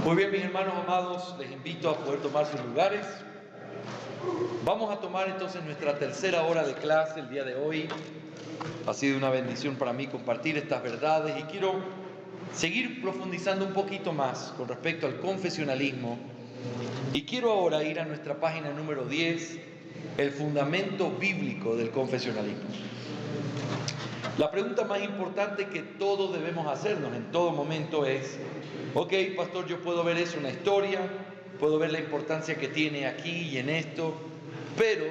Muy bien, mis hermanos amados, les invito a poder tomar sus lugares. Vamos a tomar entonces nuestra tercera hora de clase el día de hoy. Ha sido una bendición para mí compartir estas verdades y quiero seguir profundizando un poquito más con respecto al confesionalismo. Y quiero ahora ir a nuestra página número 10, el fundamento bíblico del confesionalismo. La pregunta más importante que todos debemos hacernos en todo momento es: ok, pastor, yo puedo ver eso en la historia, puedo ver la importancia que tiene aquí y en esto, pero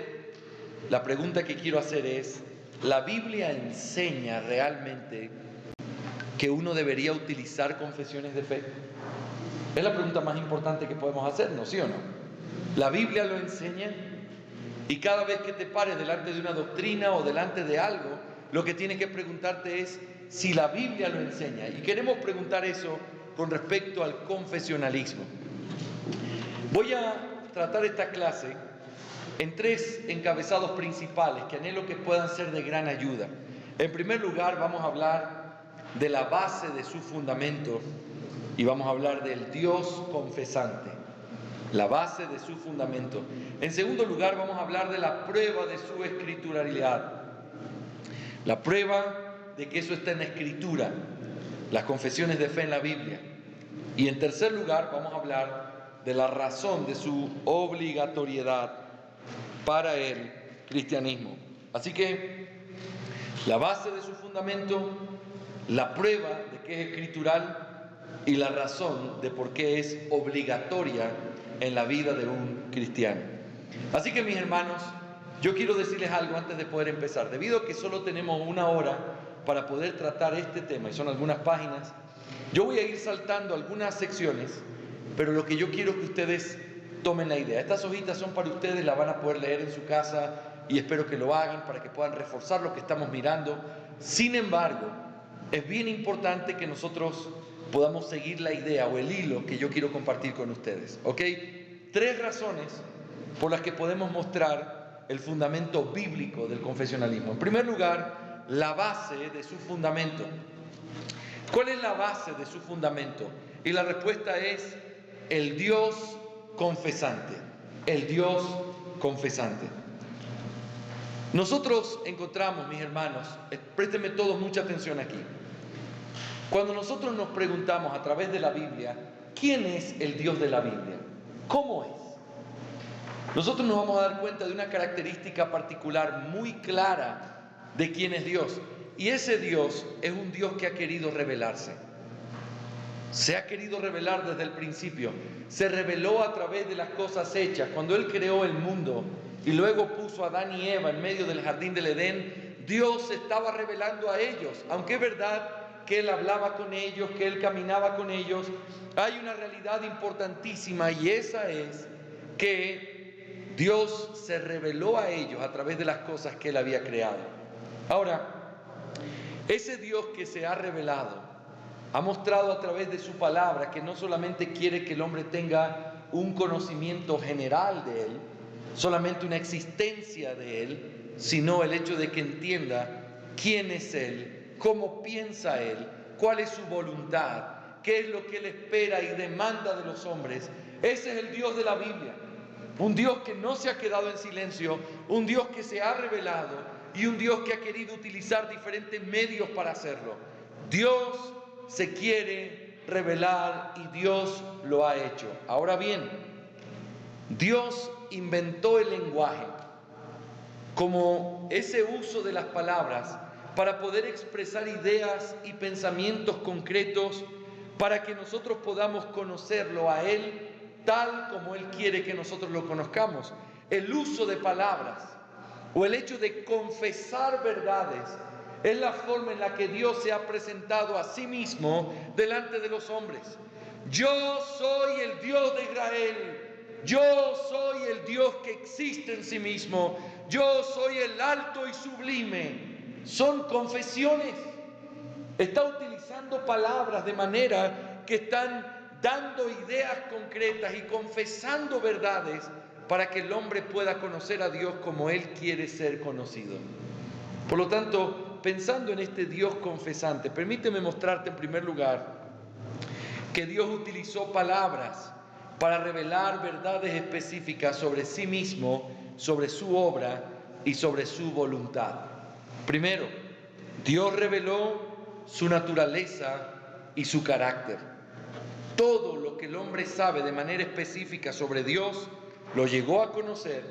la pregunta que quiero hacer es: ¿la Biblia enseña realmente que uno debería utilizar confesiones de fe? Es la pregunta más importante que podemos hacernos, ¿sí o no? ¿La Biblia lo enseña? Y cada vez que te pares delante de una doctrina o delante de algo, lo que tienes que preguntarte es si la Biblia lo enseña. Y queremos preguntar eso con respecto al confesionalismo. Voy a tratar esta clase en tres encabezados principales que anhelo que puedan ser de gran ayuda. En primer lugar, vamos a hablar de la base de su fundamento y vamos a hablar del Dios confesante, la base de su fundamento. En segundo lugar, vamos a hablar de la prueba de su escrituralidad, la prueba de que eso está en la Escritura, las confesiones de fe en la Biblia. Y en tercer lugar, vamos a hablar de la razón de su obligatoriedad para el cristianismo. Así que la base de su fundamento, la prueba de que es escritural y la razón de por qué es obligatoria en la vida de un cristiano. Así que, mis hermanos, yo quiero decirles algo antes de poder empezar. Debido a que solo tenemos una hora para poder tratar este tema, y son algunas páginas, yo voy a ir saltando algunas secciones, pero lo que yo quiero es que ustedes tomen la idea. Estas hojitas son para ustedes, las van a poder leer en su casa y espero que lo hagan para que puedan reforzar lo que estamos mirando. Sin embargo, es bien importante que nosotros podamos seguir la idea o el hilo que yo quiero compartir con ustedes, ¿ok? 3 razones por las que podemos mostrar el fundamento bíblico del confesionalismo. En primer lugar, la base de su fundamento. ¿Cuál es la base de su fundamento? Y la respuesta es el Dios confesante. El Dios confesante. Nosotros encontramos, mis hermanos, préstenme todos mucha atención aquí. Cuando nosotros nos preguntamos a través de la Biblia, ¿quién es el Dios de la Biblia? ¿Cómo es? Nosotros nos vamos a dar cuenta de una característica particular muy clara de quién es Dios. Y ese Dios es un Dios que ha querido revelarse. Se ha querido revelar desde el principio. Se reveló a través de las cosas hechas. Cuando Él creó el mundo y luego puso a Adán y Eva en medio del jardín del Edén, Dios se estaba revelando a ellos. Aunque es verdad que Él hablaba con ellos, que Él caminaba con ellos, hay una realidad importantísima y esa es que Dios se reveló a ellos a través de las cosas que Él había creado. Ahora, ese Dios que se ha revelado ha mostrado a través de su palabra que no solamente quiere que el hombre tenga un conocimiento general de Él, solamente una existencia de Él, sino el hecho de que entienda quién es Él, cómo piensa Él, cuál es su voluntad, qué es lo que Él espera y demanda de los hombres. Ese es el Dios de la Biblia. Un Dios que no se ha quedado en silencio, un Dios que se ha revelado y un Dios que ha querido utilizar diferentes medios para hacerlo. Dios se quiere revelar y Dios lo ha hecho. Ahora bien, Dios inventó el lenguaje como ese uso de las palabras para poder expresar ideas y pensamientos concretos para que nosotros podamos conocerlo a Él tal como Él quiere que nosotros lo conozcamos. El uso de palabras o el hecho de confesar verdades es la forma en la que Dios se ha presentado a sí mismo delante de los hombres. Yo soy el Dios de Israel. Yo soy el Dios que existe en sí mismo. Yo soy el alto y sublime. Son confesiones. Está utilizando palabras de manera que están dando ideas concretas y confesando verdades para que el hombre pueda conocer a Dios como Él quiere ser conocido. Por lo tanto, pensando en este Dios confesante, permíteme mostrarte en primer lugar que Dios utilizó palabras para revelar verdades específicas sobre sí mismo, sobre su obra y sobre su voluntad. Primero, Dios reveló su naturaleza y su carácter. Todo lo que el hombre sabe de manera específica sobre Dios lo llegó a conocer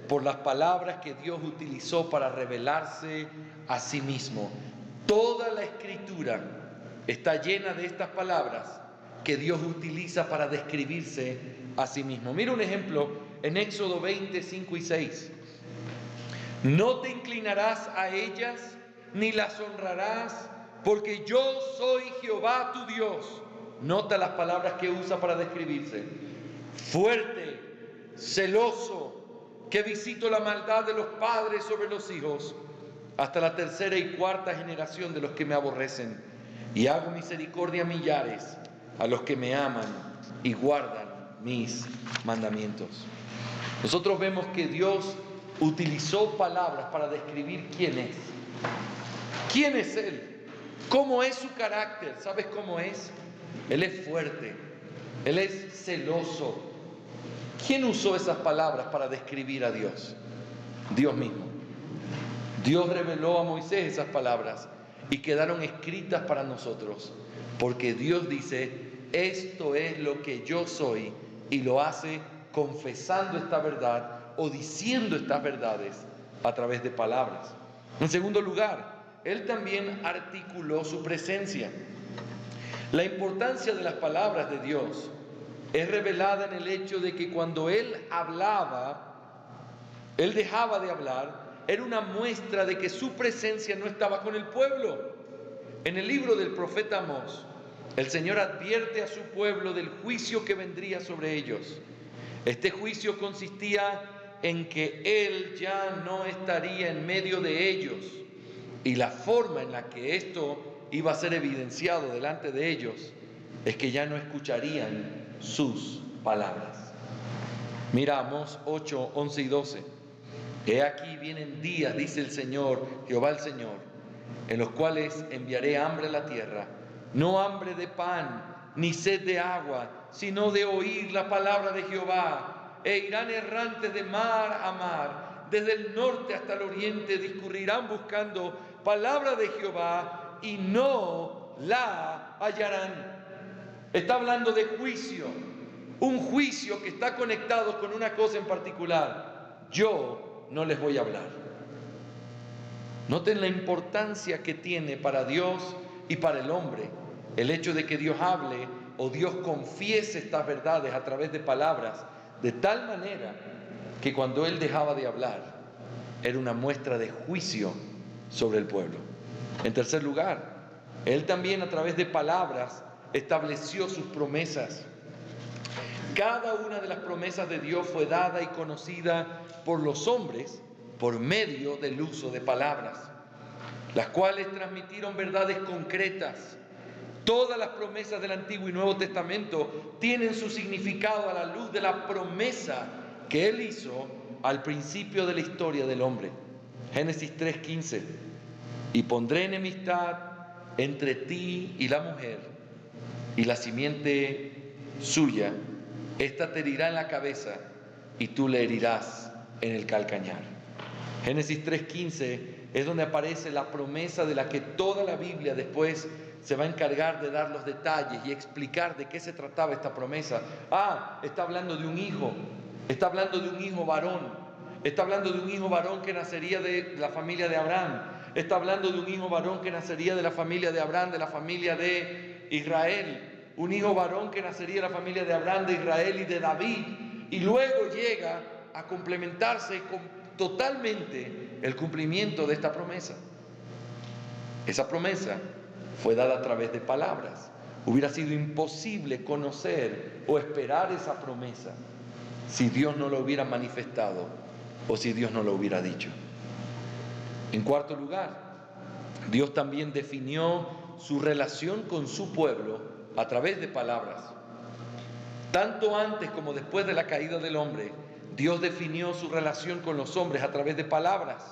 por las palabras que Dios utilizó para revelarse a sí mismo. Toda la Escritura está llena de estas palabras que Dios utiliza para describirse a sí mismo. Mira un ejemplo en Éxodo 20, 5 y 6. No te inclinarás a ellas ni las honrarás, porque yo soy Jehová tu Dios. Nota las palabras que usa para describirse. Fuerte, celoso, que visito la maldad de los padres sobre los hijos, hasta la tercera y cuarta generación de los que me aborrecen. Y hago misericordia a millares, a los que me aman y guardan mis mandamientos. Nosotros vemos que Dios utilizó palabras para describir quién es. ¿Quién es Él? ¿Cómo es su carácter? ¿Sabes cómo es? Él es fuerte, Él es celoso. ¿Quién usó esas palabras para describir a Dios? Dios mismo. Dios reveló a Moisés esas palabras y quedaron escritas para nosotros, porque Dios dice, esto es lo que yo soy, y lo hace confesando esta verdad o diciendo estas verdades a través de palabras. En segundo lugar, Él también articuló su presencia. La importancia de las palabras de Dios es revelada en el hecho de que cuando Él hablaba, Él dejaba de hablar, era una muestra de que su presencia no estaba con el pueblo. En el libro del profeta Amós, el Señor advierte a su pueblo del juicio que vendría sobre ellos. Este juicio consistía en que Él ya no estaría en medio de ellos, y la forma en la que esto iba a ser evidenciado delante de ellos es que ya no escucharían sus palabras. Mira Amós 8, 11 y 12. He aquí vienen días, dice el Señor, Jehová el Señor, en los cuales enviaré hambre a la tierra, no hambre de pan, ni sed de agua, sino de oír la palabra de Jehová. E irán errantes de mar a mar, desde el norte hasta el oriente, discurrirán buscando palabra de Jehová y no la hallarán. Está hablando de juicio, un juicio que está conectado con una cosa en particular. Yo no les voy a hablar. Noten la importancia que tiene para Dios y para el hombre el hecho de que Dios hable o Dios confiese estas verdades a través de palabras, de tal manera que cuando Él dejaba de hablar era una muestra de juicio sobre el pueblo. En tercer lugar, Él también a través de palabras estableció sus promesas. Cada una de las promesas de Dios fue dada y conocida por los hombres por medio del uso de palabras, las cuales transmitieron verdades concretas. Todas las promesas del Antiguo y Nuevo Testamento tienen su significado a la luz de la promesa que Él hizo al principio de la historia del hombre. Génesis 3:15. Y pondré enemistad entre ti y la mujer, y la simiente suya, esta te herirá en la cabeza, y tú le herirás en el calcañar. Génesis 3:15 es donde aparece la promesa de la que toda la Biblia después se va a encargar de dar los detalles y explicar de qué se trataba esta promesa. Está hablando de un hijo, está hablando de un hijo varón, está hablando de un hijo varón que nacería de la familia de Abraham, está hablando de un hijo varón que nacería de la familia de Abraham, de la familia de Israel, un hijo varón que nacería de la familia de Abraham, de Israel y de David, y luego llega a complementarse con totalmente el cumplimiento de esta promesa. Esa promesa fue dada a través de palabras. Hubiera sido imposible conocer o esperar esa promesa si Dios no lo hubiera manifestado o si Dios no lo hubiera dicho. En cuarto lugar, Dios también definió su relación con su pueblo a través de palabras. Tanto antes como después de la caída del hombre, Dios definió su relación con los hombres a través de palabras.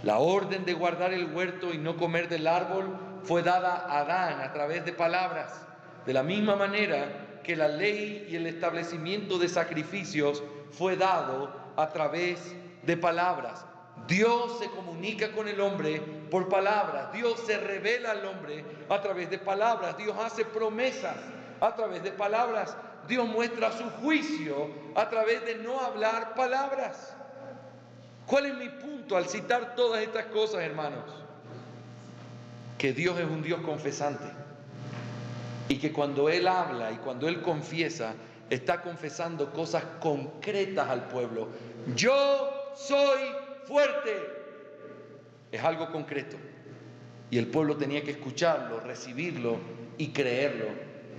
La orden de guardar el huerto y no comer del árbol fue dada a Adán a través de palabras. De la misma manera que la ley y el establecimiento de sacrificios fue dado a través de palabras. Dios se comunica con el hombre por palabras. Dios se revela al hombre a través de palabras. Dios hace promesas a través de palabras. Dios muestra su juicio a través de no hablar palabras. ¿Cuál es mi punto al citar todas estas cosas, hermanos? Que Dios es un Dios confesante. Y que cuando Él habla y cuando Él confiesa, está confesando cosas concretas al pueblo. Yo soy fuerte. Es algo concreto. Y el pueblo tenía que escucharlo, recibirlo y creerlo.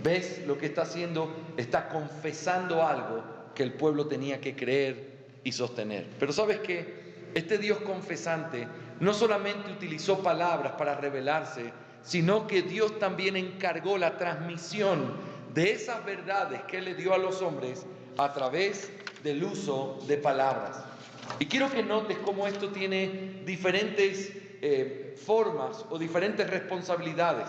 ¿Ves lo que está haciendo? Está confesando algo que el pueblo tenía que creer y sostener. Pero ¿sabes qué? Este Dios confesante no solamente utilizó palabras para revelarse, sino que Dios también encargó la transmisión de esas verdades que Él le dio a los hombres a través del uso de palabras. Y quiero que notes cómo esto tiene diferentes formas o diferentes responsabilidades.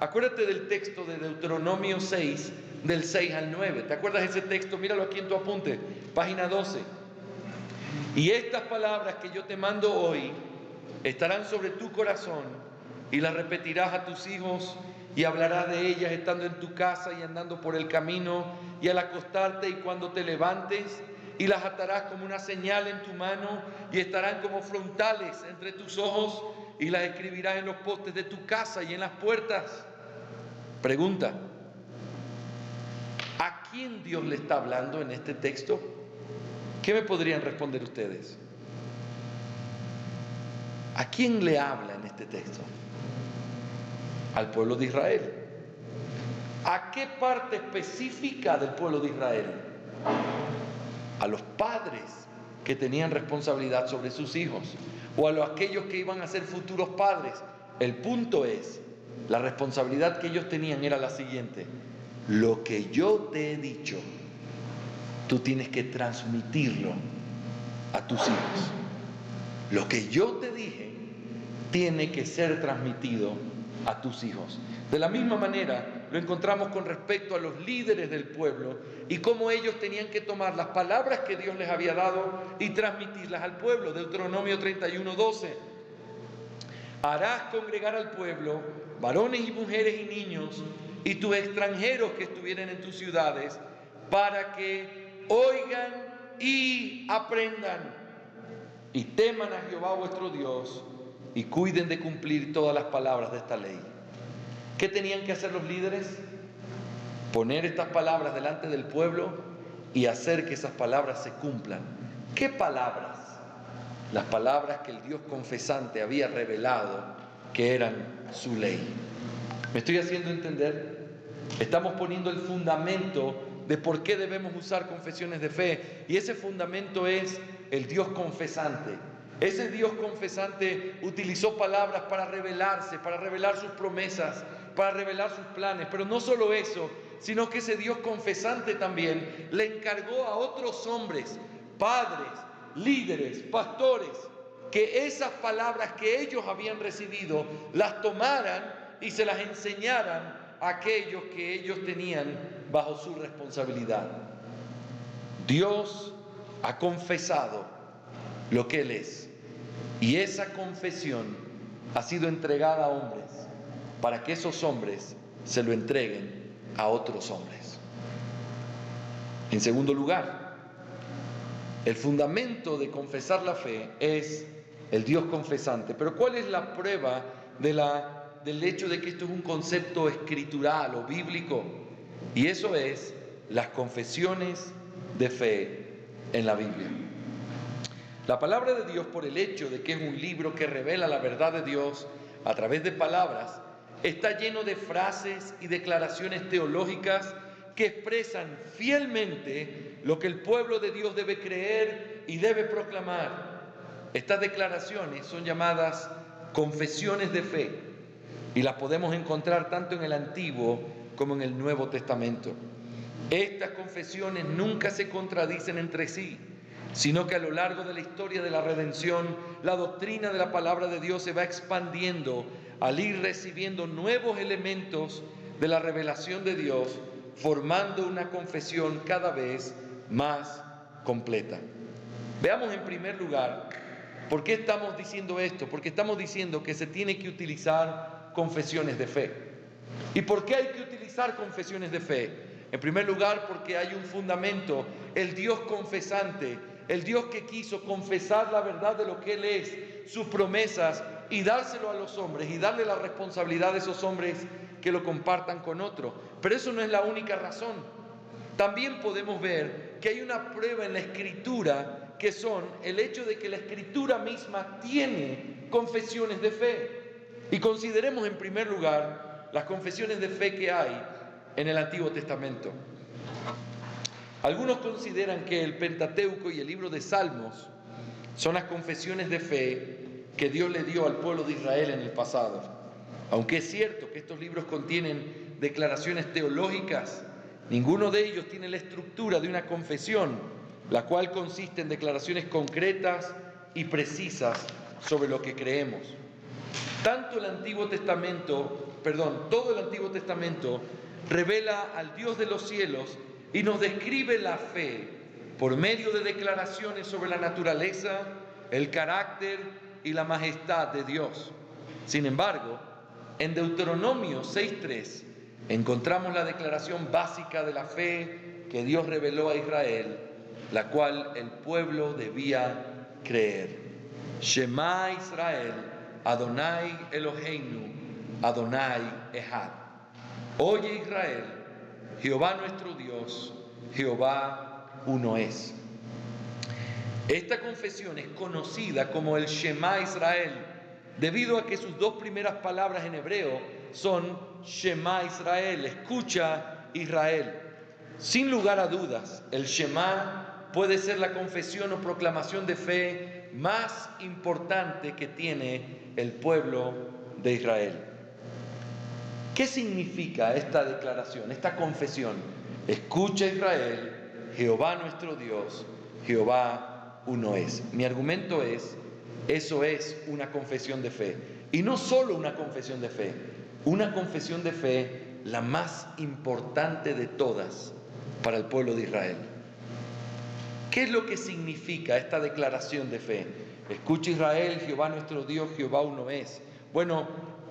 Acuérdate del texto de Deuteronomio 6, del 6 al 9. ¿Te acuerdas de ese texto? Míralo aquí en tu apunte, página 12. Y estas palabras que yo te mando hoy estarán sobre tu corazón y las repetirás a tus hijos y hablarás de ellas estando en tu casa y andando por el camino y al acostarte y cuando te levantes, y las atarás como una señal en tu mano y estarán como frontales entre tus ojos y las escribirás en los postes de tu casa y en las puertas. Pregunta: ¿a quién Dios le está hablando en este texto? ¿Qué me podrían responder ustedes? ¿A quién le habla en este texto? Al pueblo de Israel. ¿A qué parte específica del pueblo de Israel? A los padres que tenían responsabilidad sobre sus hijos, o a aquellos que iban a ser futuros padres. El punto es, la responsabilidad que ellos tenían era la siguiente: lo que yo te he dicho, tú tienes que transmitirlo a tus hijos. Lo que yo te dije tiene que ser transmitido a tus hijos. De la misma manera lo encontramos con respecto a los líderes del pueblo y cómo ellos tenían que tomar las palabras que Dios les había dado y transmitirlas al pueblo. Deuteronomio 31:12. Harás congregar al pueblo, varones y mujeres y niños, y tus extranjeros que estuvieren en tus ciudades, para que oigan y aprendan, y teman a Jehová vuestro Dios, y cuiden de cumplir todas las palabras de esta ley. ¿Qué tenían que hacer los líderes? Poner estas palabras delante del pueblo y hacer que esas palabras se cumplan. ¿Qué palabras? Las palabras que el Dios confesante había revelado que eran su ley. ¿Me estoy haciendo entender? Estamos poniendo el fundamento de por qué debemos usar confesiones de fe, y ese fundamento es el Dios confesante. Ese Dios confesante utilizó palabras para revelarse, para revelar sus promesas, para revelar sus planes. Pero no solo eso, sino que ese Dios confesante también le encargó a otros hombres, padres, líderes, pastores, que esas palabras que ellos habían recibido las tomaran y se las enseñaran a aquellos que ellos tenían bajo su responsabilidad. Dios ha confesado lo que Él es, y esa confesión ha sido entregada a hombres para que esos hombres se lo entreguen a otros hombres. En segundo lugar, el fundamento de confesar la fe es el Dios confesante. Pero ¿cuál es la prueba del hecho de que esto es un concepto escritural o bíblico? Y eso es las confesiones de fe en la Biblia. La palabra de Dios, por el hecho de que es un libro que revela la verdad de Dios a través de palabras, está lleno de frases y declaraciones teológicas que expresan fielmente lo que el pueblo de Dios debe creer y debe proclamar. Estas declaraciones son llamadas confesiones de fe y las podemos encontrar tanto en el Antiguo como en el Nuevo Testamento. Estas confesiones nunca se contradicen entre sí, sino que a lo largo de la historia de la redención, la doctrina de la palabra de Dios se va expandiendo al ir recibiendo nuevos elementos de la revelación de Dios, formando una confesión cada vez más completa. Veamos en primer lugar, ¿por qué estamos diciendo esto? Porque estamos diciendo que se tiene que utilizar confesiones de fe. ¿Y por qué hay que utilizar confesiones de fe? En primer lugar, porque hay un fundamento, el Dios confesante, el Dios que quiso confesar la verdad de lo que Él es, sus promesas, y dárselo a los hombres, y darle la responsabilidad a esos hombres que lo compartan con otros. Pero eso no es la única razón. También podemos ver que hay una prueba en la Escritura, que son el hecho de que la Escritura misma tiene confesiones de fe. Y consideremos en primer lugar las confesiones de fe que hay en el Antiguo Testamento. Algunos consideran que el Pentateuco y el libro de Salmos son las confesiones de fe que Dios le dio al pueblo de Israel en el pasado. Aunque es cierto que estos libros contienen declaraciones teológicas, ninguno de ellos tiene la estructura de una confesión, la cual consiste en declaraciones concretas y precisas sobre lo que creemos. Todo el Antiguo Testamento revela al Dios de los cielos y nos describe la fe por medio de declaraciones sobre la naturaleza, el carácter y la majestad de Dios. Sin embargo, en Deuteronomio 6:3 encontramos la declaración básica de la fe que Dios reveló a Israel, la cual el pueblo debía creer. Shema Israel, Adonai Eloheinu, Adonai Echad. Oye Israel, Jehová nuestro Dios, Jehová uno es. Esta confesión es conocida como el Shema Israel, debido a que sus dos primeras palabras en hebreo son Shema Israel, escucha Israel. Sin lugar a dudas, el Shema puede ser la confesión o proclamación de fe más importante que tiene el pueblo de Israel. ¿Qué significa esta declaración, esta confesión? Escucha Israel, Jehová nuestro Dios, Jehová uno es. Mi argumento es, eso es una confesión de fe. Y no solo una confesión de fe la más importante de todas para el pueblo de Israel. ¿Qué es lo que significa esta declaración de fe? Escucha Israel, Jehová nuestro Dios, Jehová uno es. Bueno,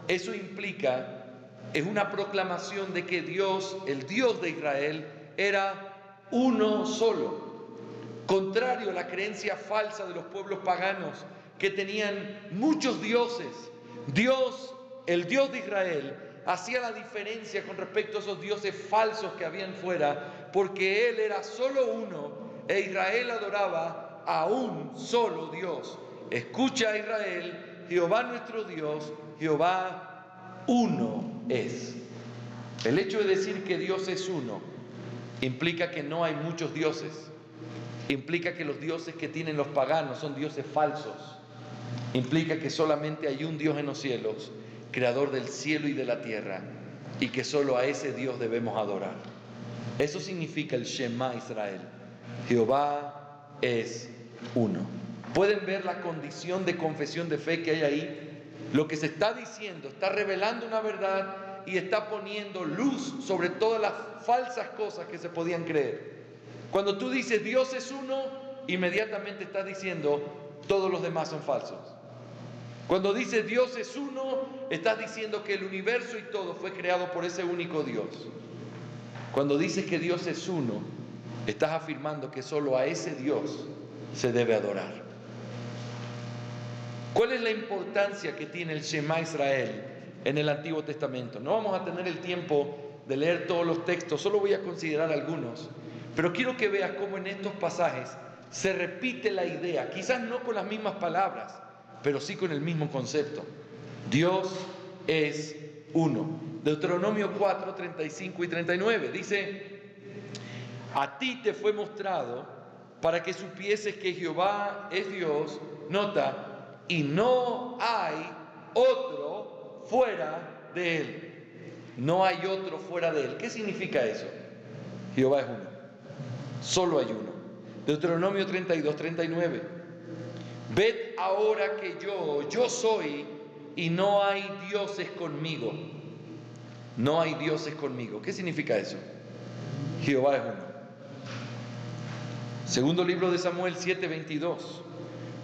eso implica, es una proclamación de que Dios, el Dios de Israel, era uno solo. Contrario a la creencia falsa de los pueblos paganos que tenían muchos dioses, Dios, el Dios de Israel, hacía la diferencia con respecto a esos dioses falsos que habían fuera, porque Él era solo uno e Israel adoraba a un solo Dios. Escucha Israel, Jehová nuestro Dios, Jehová uno es. El hecho de decir que Dios es uno implica que no hay muchos dioses. Implica que los dioses que tienen los paganos son dioses falsos. Implica que solamente hay un Dios en los cielos, creador del cielo y de la tierra, y que solo a ese Dios debemos adorar. Eso significa el Shema Israel. Jehová es uno. ¿Pueden ver la condición de confesión de fe que hay ahí? Lo que se está diciendo, está revelando una verdad y está poniendo luz sobre todas las falsas cosas que se podían creer. Cuando tú dices Dios es uno, inmediatamente estás diciendo todos los demás son falsos. Cuando dices Dios es uno, estás diciendo que el universo y todo fue creado por ese único Dios. Cuando dices que Dios es uno, estás afirmando que solo a ese Dios se debe adorar. ¿Cuál es la importancia que tiene el Shema Israel en el Antiguo Testamento? No vamos a tener el tiempo de leer todos los textos, solo voy a considerar algunos. Pero quiero que veas cómo en estos pasajes se repite la idea, quizás no con las mismas palabras, pero sí con el mismo concepto. Dios es uno. Deuteronomio 4, 35 y 39 dice: a ti te fue mostrado para que supieses que Jehová es Dios, nota, y no hay otro fuera de Él. No hay otro fuera de Él. ¿Qué significa eso? Jehová es uno. Solo hay uno. Deuteronomio 32, 39. Ved ahora que yo soy y no hay dioses conmigo. no hay dioses conmigo. ¿Qué significa eso? Jehová es uno. Segundo libro de Samuel 7:22.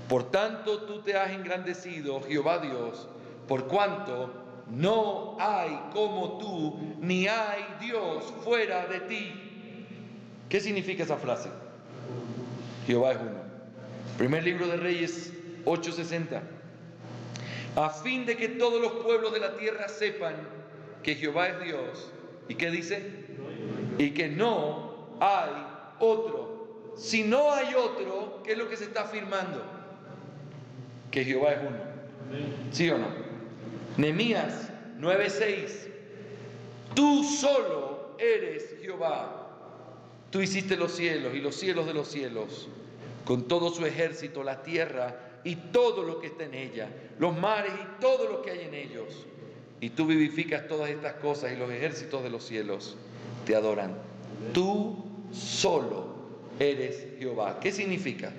Por tanto tú te has engrandecido, Jehová Dios, por cuanto no hay como tú, ni hay Dios fuera de ti. ¿Qué significa esa frase? Jehová es uno. Primer libro de Reyes 8:60. A fin de que todos los pueblos de la tierra sepan que Jehová es Dios. ¿Y qué dice? Y que no hay otro. Si no hay otro, ¿qué es lo que se está afirmando? Que Jehová es uno. ¿Sí o no? Nehemías 9:6. Tú solo eres Jehová. Tú hiciste los cielos y los cielos de los cielos, con todo su ejército, la tierra y todo lo que está en ella, los mares y todo lo que hay en ellos. Y tú vivificas todas estas cosas y los ejércitos de los cielos te adoran. Tú solo eres Jehová. ¿Qué significa?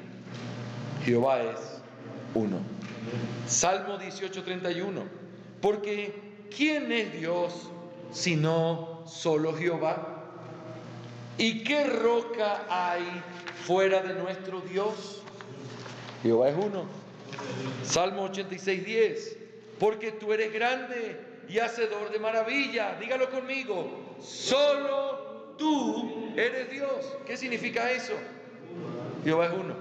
Jehová es uno. Salmo 18:31. Porque ¿quién es Dios sino solo Jehová? ¿Y qué roca hay fuera de nuestro Dios? Jehová es uno. Salmo 86:10. Porque tú eres grande y hacedor de maravilla. Dígalo conmigo. Solo tú eres Dios. ¿Qué significa eso? Jehová es uno.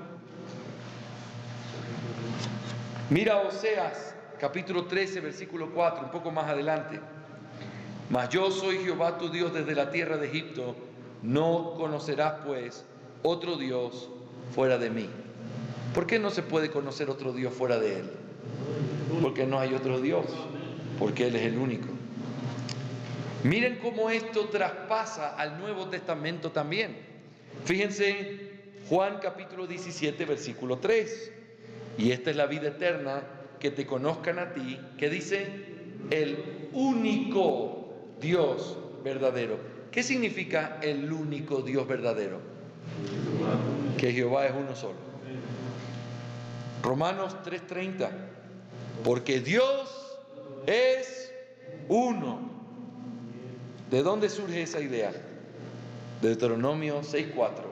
Mira Oseas, capítulo 13, versículo 4, un poco más adelante. Mas yo soy Jehová tu Dios desde la tierra de Egipto. No conocerás pues otro Dios fuera de mí. ¿Por qué no se puede conocer otro Dios fuera de Él? Porque no hay otro Dios, porque Él es el único. Miren cómo esto traspasa al Nuevo Testamento también. Fíjense, Juan capítulo 17, versículo 3. Y esta es la vida eterna, que te conozcan a ti, que dice, el único Dios verdadero. ¿Qué significa el único Dios verdadero? Que Jehová es uno solo. Romanos 3:30. Porque Dios es uno. ¿De dónde surge esa idea? Deuteronomio 6:4.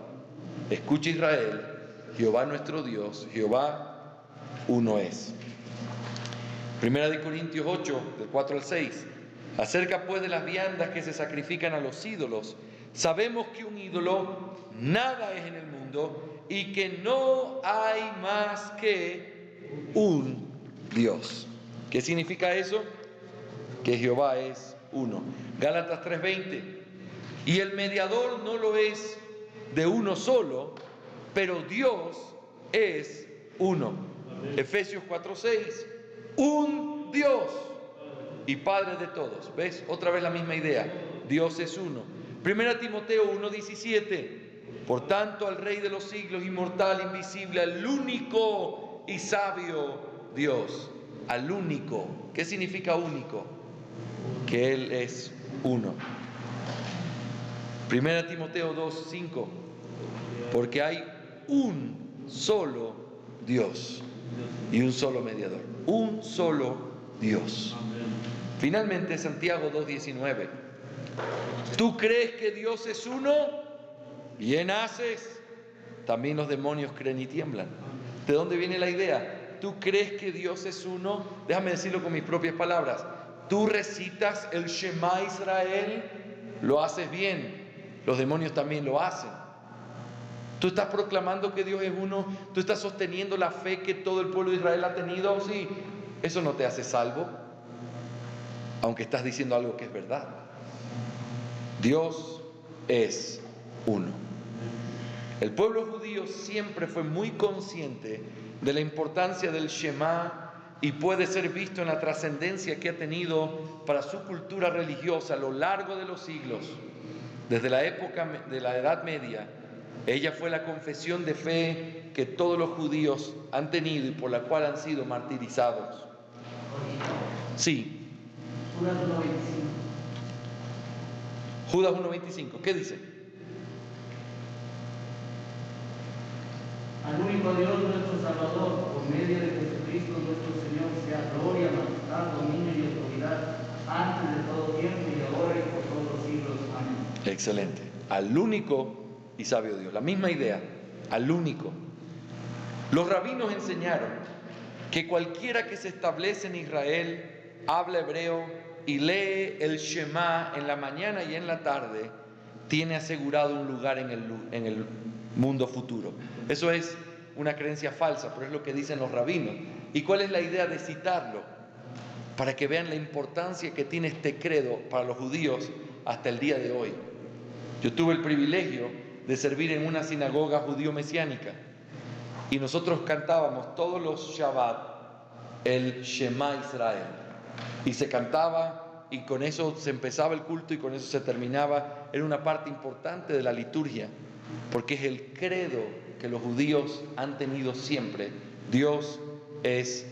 Escucha Israel, Jehová nuestro Dios, Jehová uno es. Primera de Corintios 8, del 4 al 6. Acerca pues de las viandas que se sacrifican a los ídolos, sabemos que un ídolo nada es en el mundo y que no hay más que un Dios. ¿Qué significa eso? Que Jehová es uno. Gálatas 3:20. Y el mediador no lo es de uno solo, pero Dios es uno. Efesios 4:6. Un Dios y Padre de todos. ¿Ves? Otra vez la misma idea. Dios es uno. Primera Timoteo 1:17. Por tanto, al Rey de los siglos, inmortal, invisible, al único y sabio Dios. Al único. ¿Qué significa único? Que Él es uno. Primera Timoteo 2:5. Porque hay un solo Dios y un solo mediador. Un solo Dios. Finalmente, Santiago 2:19. ¿Tú crees que Dios es uno? Bien haces. También los demonios creen y tiemblan. ¿De dónde viene la idea? ¿Tú crees que Dios es uno? Déjame decirlo con mis propias palabras. Tú recitas el Shema Israel, lo haces bien. Los demonios también lo hacen. Tú estás proclamando que Dios es uno. Tú estás sosteniendo la fe que todo el pueblo de Israel ha tenido. Sí, eso no te hace salvo, aunque estás diciendo algo que es verdad. Dios es uno. El pueblo judío siempre fue muy consciente de la importancia del Shema y puede ser visto en la trascendencia que ha tenido para su cultura religiosa a lo largo de los siglos. Desde la época de la Edad Media, ella fue la confesión de fe que todos los judíos han tenido y por la cual han sido martirizados. Sí. Judas 1:25. ¿Qué dice? Al único Dios nuestro Salvador, por medio de Jesucristo nuestro Señor, sea gloria, majestad, dominio y autoridad, antes de todo tiempo y ahora Excelente. Al único y sabio Dios. La misma idea, al único. Los rabinos enseñaron que cualquiera que se establece en Israel, habla hebreo y lee el Shema en la mañana y en la tarde, tiene asegurado un lugar en el mundo futuro. Eso es una creencia falsa, pero es lo que dicen los rabinos. ¿Y cuál es la idea de citarlo? Para que vean la importancia que tiene este credo para los judíos hasta el día de hoy. Yo tuve el privilegio de servir en una sinagoga judío-mesiánica y nosotros cantábamos todos los Shabbat el Shema Israel, y se cantaba y con eso se empezaba el culto y con eso se terminaba. Era una parte importante de la liturgia, porque es el credo que los judíos han tenido siempre: Dios es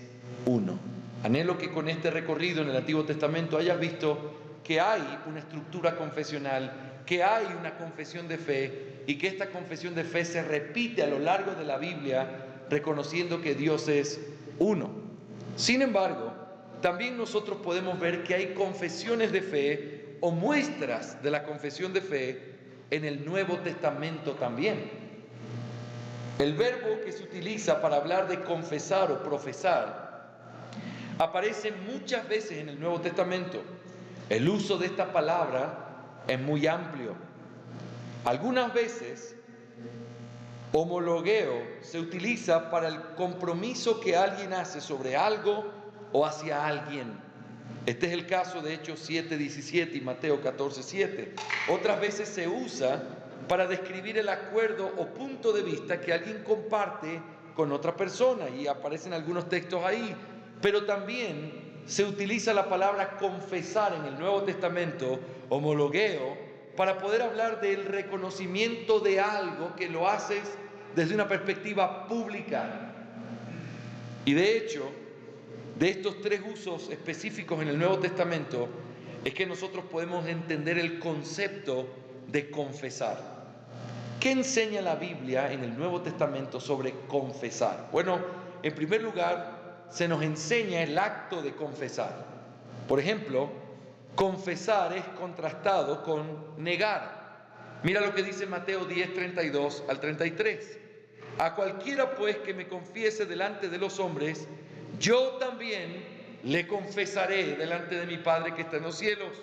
uno. Anhelo que con este recorrido en el Antiguo Testamento hayas visto que hay una estructura confesional, que hay una confesión de fe, y que esta confesión de fe se repite a lo largo de la Biblia, reconociendo que Dios es uno. Sin embargo, también nosotros podemos ver que hay confesiones de fe o muestras de la confesión de fe en el Nuevo Testamento también. El verbo que se utiliza para hablar de confesar o profesar aparece muchas veces en el Nuevo Testamento. El uso de esta palabra es muy amplio. Algunas veces, homologueo se utiliza para el compromiso que alguien hace sobre algo o hacia alguien. Este es el caso de Hechos 7:17 y Mateo 14:7. Otras veces se usa para describir el acuerdo o punto de vista que alguien comparte con otra persona, y aparecen algunos textos ahí. Pero también se utiliza la palabra confesar en el Nuevo Testamento, homologueo, para poder hablar del reconocimiento de algo que lo haces desde una perspectiva pública. Y de hecho, de estos tres usos específicos en el Nuevo Testamento, es que nosotros podemos entender el concepto de confesar. ¿Qué enseña la Biblia en el Nuevo Testamento sobre confesar? Bueno, en primer lugar, se nos enseña el acto de confesar. Por ejemplo, confesar es contrastado con negar. Mira lo que dice Mateo 10:32 al 33. A cualquiera pues que me confiese delante de los hombres, yo también le confesaré delante de mi Padre que está en los cielos.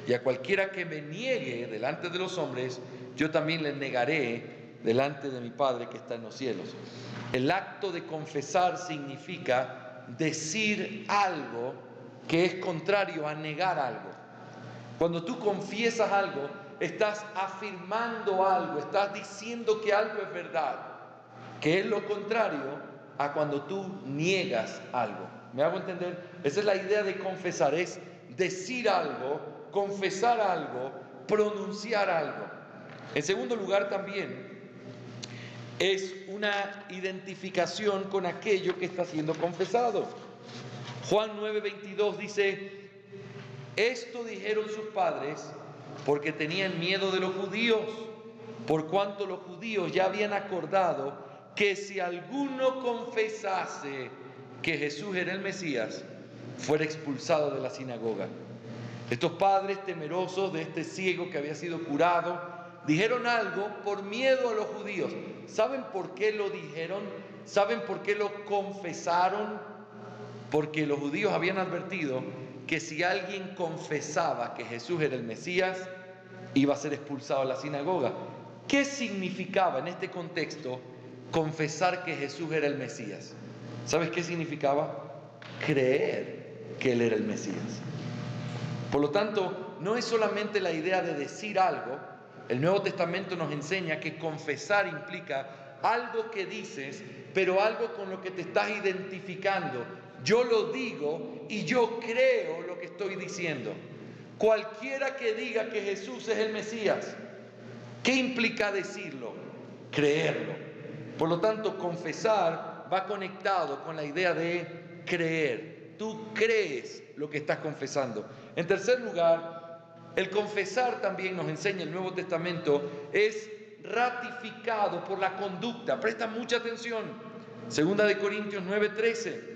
Y a cualquiera que me niegue delante de los hombres, yo también le negaré delante de mi Padre que está en los cielos. El acto de confesar significa decir algo que es contrario a negar algo. Cuando tú confiesas algo, estás afirmando algo, estás diciendo que algo es verdad, que es lo contrario a cuando tú niegas algo. ¿Me hago entender? Esa es la idea de confesar, es decir algo, confesar algo, pronunciar algo. En segundo lugar también, es una identificación con aquello que está siendo confesado. Juan 9:22 dice: esto dijeron sus padres porque tenían miedo de los judíos, por cuanto los judíos ya habían acordado que si alguno confesase que Jesús era el Mesías, fuera expulsado de la sinagoga. Estos padres, temerosos de este ciego que había sido curado, dijeron algo por miedo a los judíos. ¿Saben por qué lo dijeron? ¿Saben por qué lo confesaron? Porque los judíos habían advertido que si alguien confesaba que Jesús era el Mesías, iba a ser expulsado de la sinagoga. ¿Qué significaba en este contexto confesar que Jesús era el Mesías? ¿Sabes qué significaba? Creer que Él era el Mesías. Por lo tanto, no es solamente la idea de decir algo. El Nuevo Testamento nos enseña que confesar implica algo que dices, pero algo con lo que te estás identificando. Yo lo digo y yo creo lo que estoy diciendo. Cualquiera que diga que Jesús es el Mesías, ¿qué implica decirlo? Creerlo. Por lo tanto, confesar va conectado con la idea de creer. Tú crees lo que estás confesando. En tercer lugar, el confesar también nos enseña el Nuevo Testamento, es ratificado por la conducta. Presta mucha atención. 2 Corintios 9:13.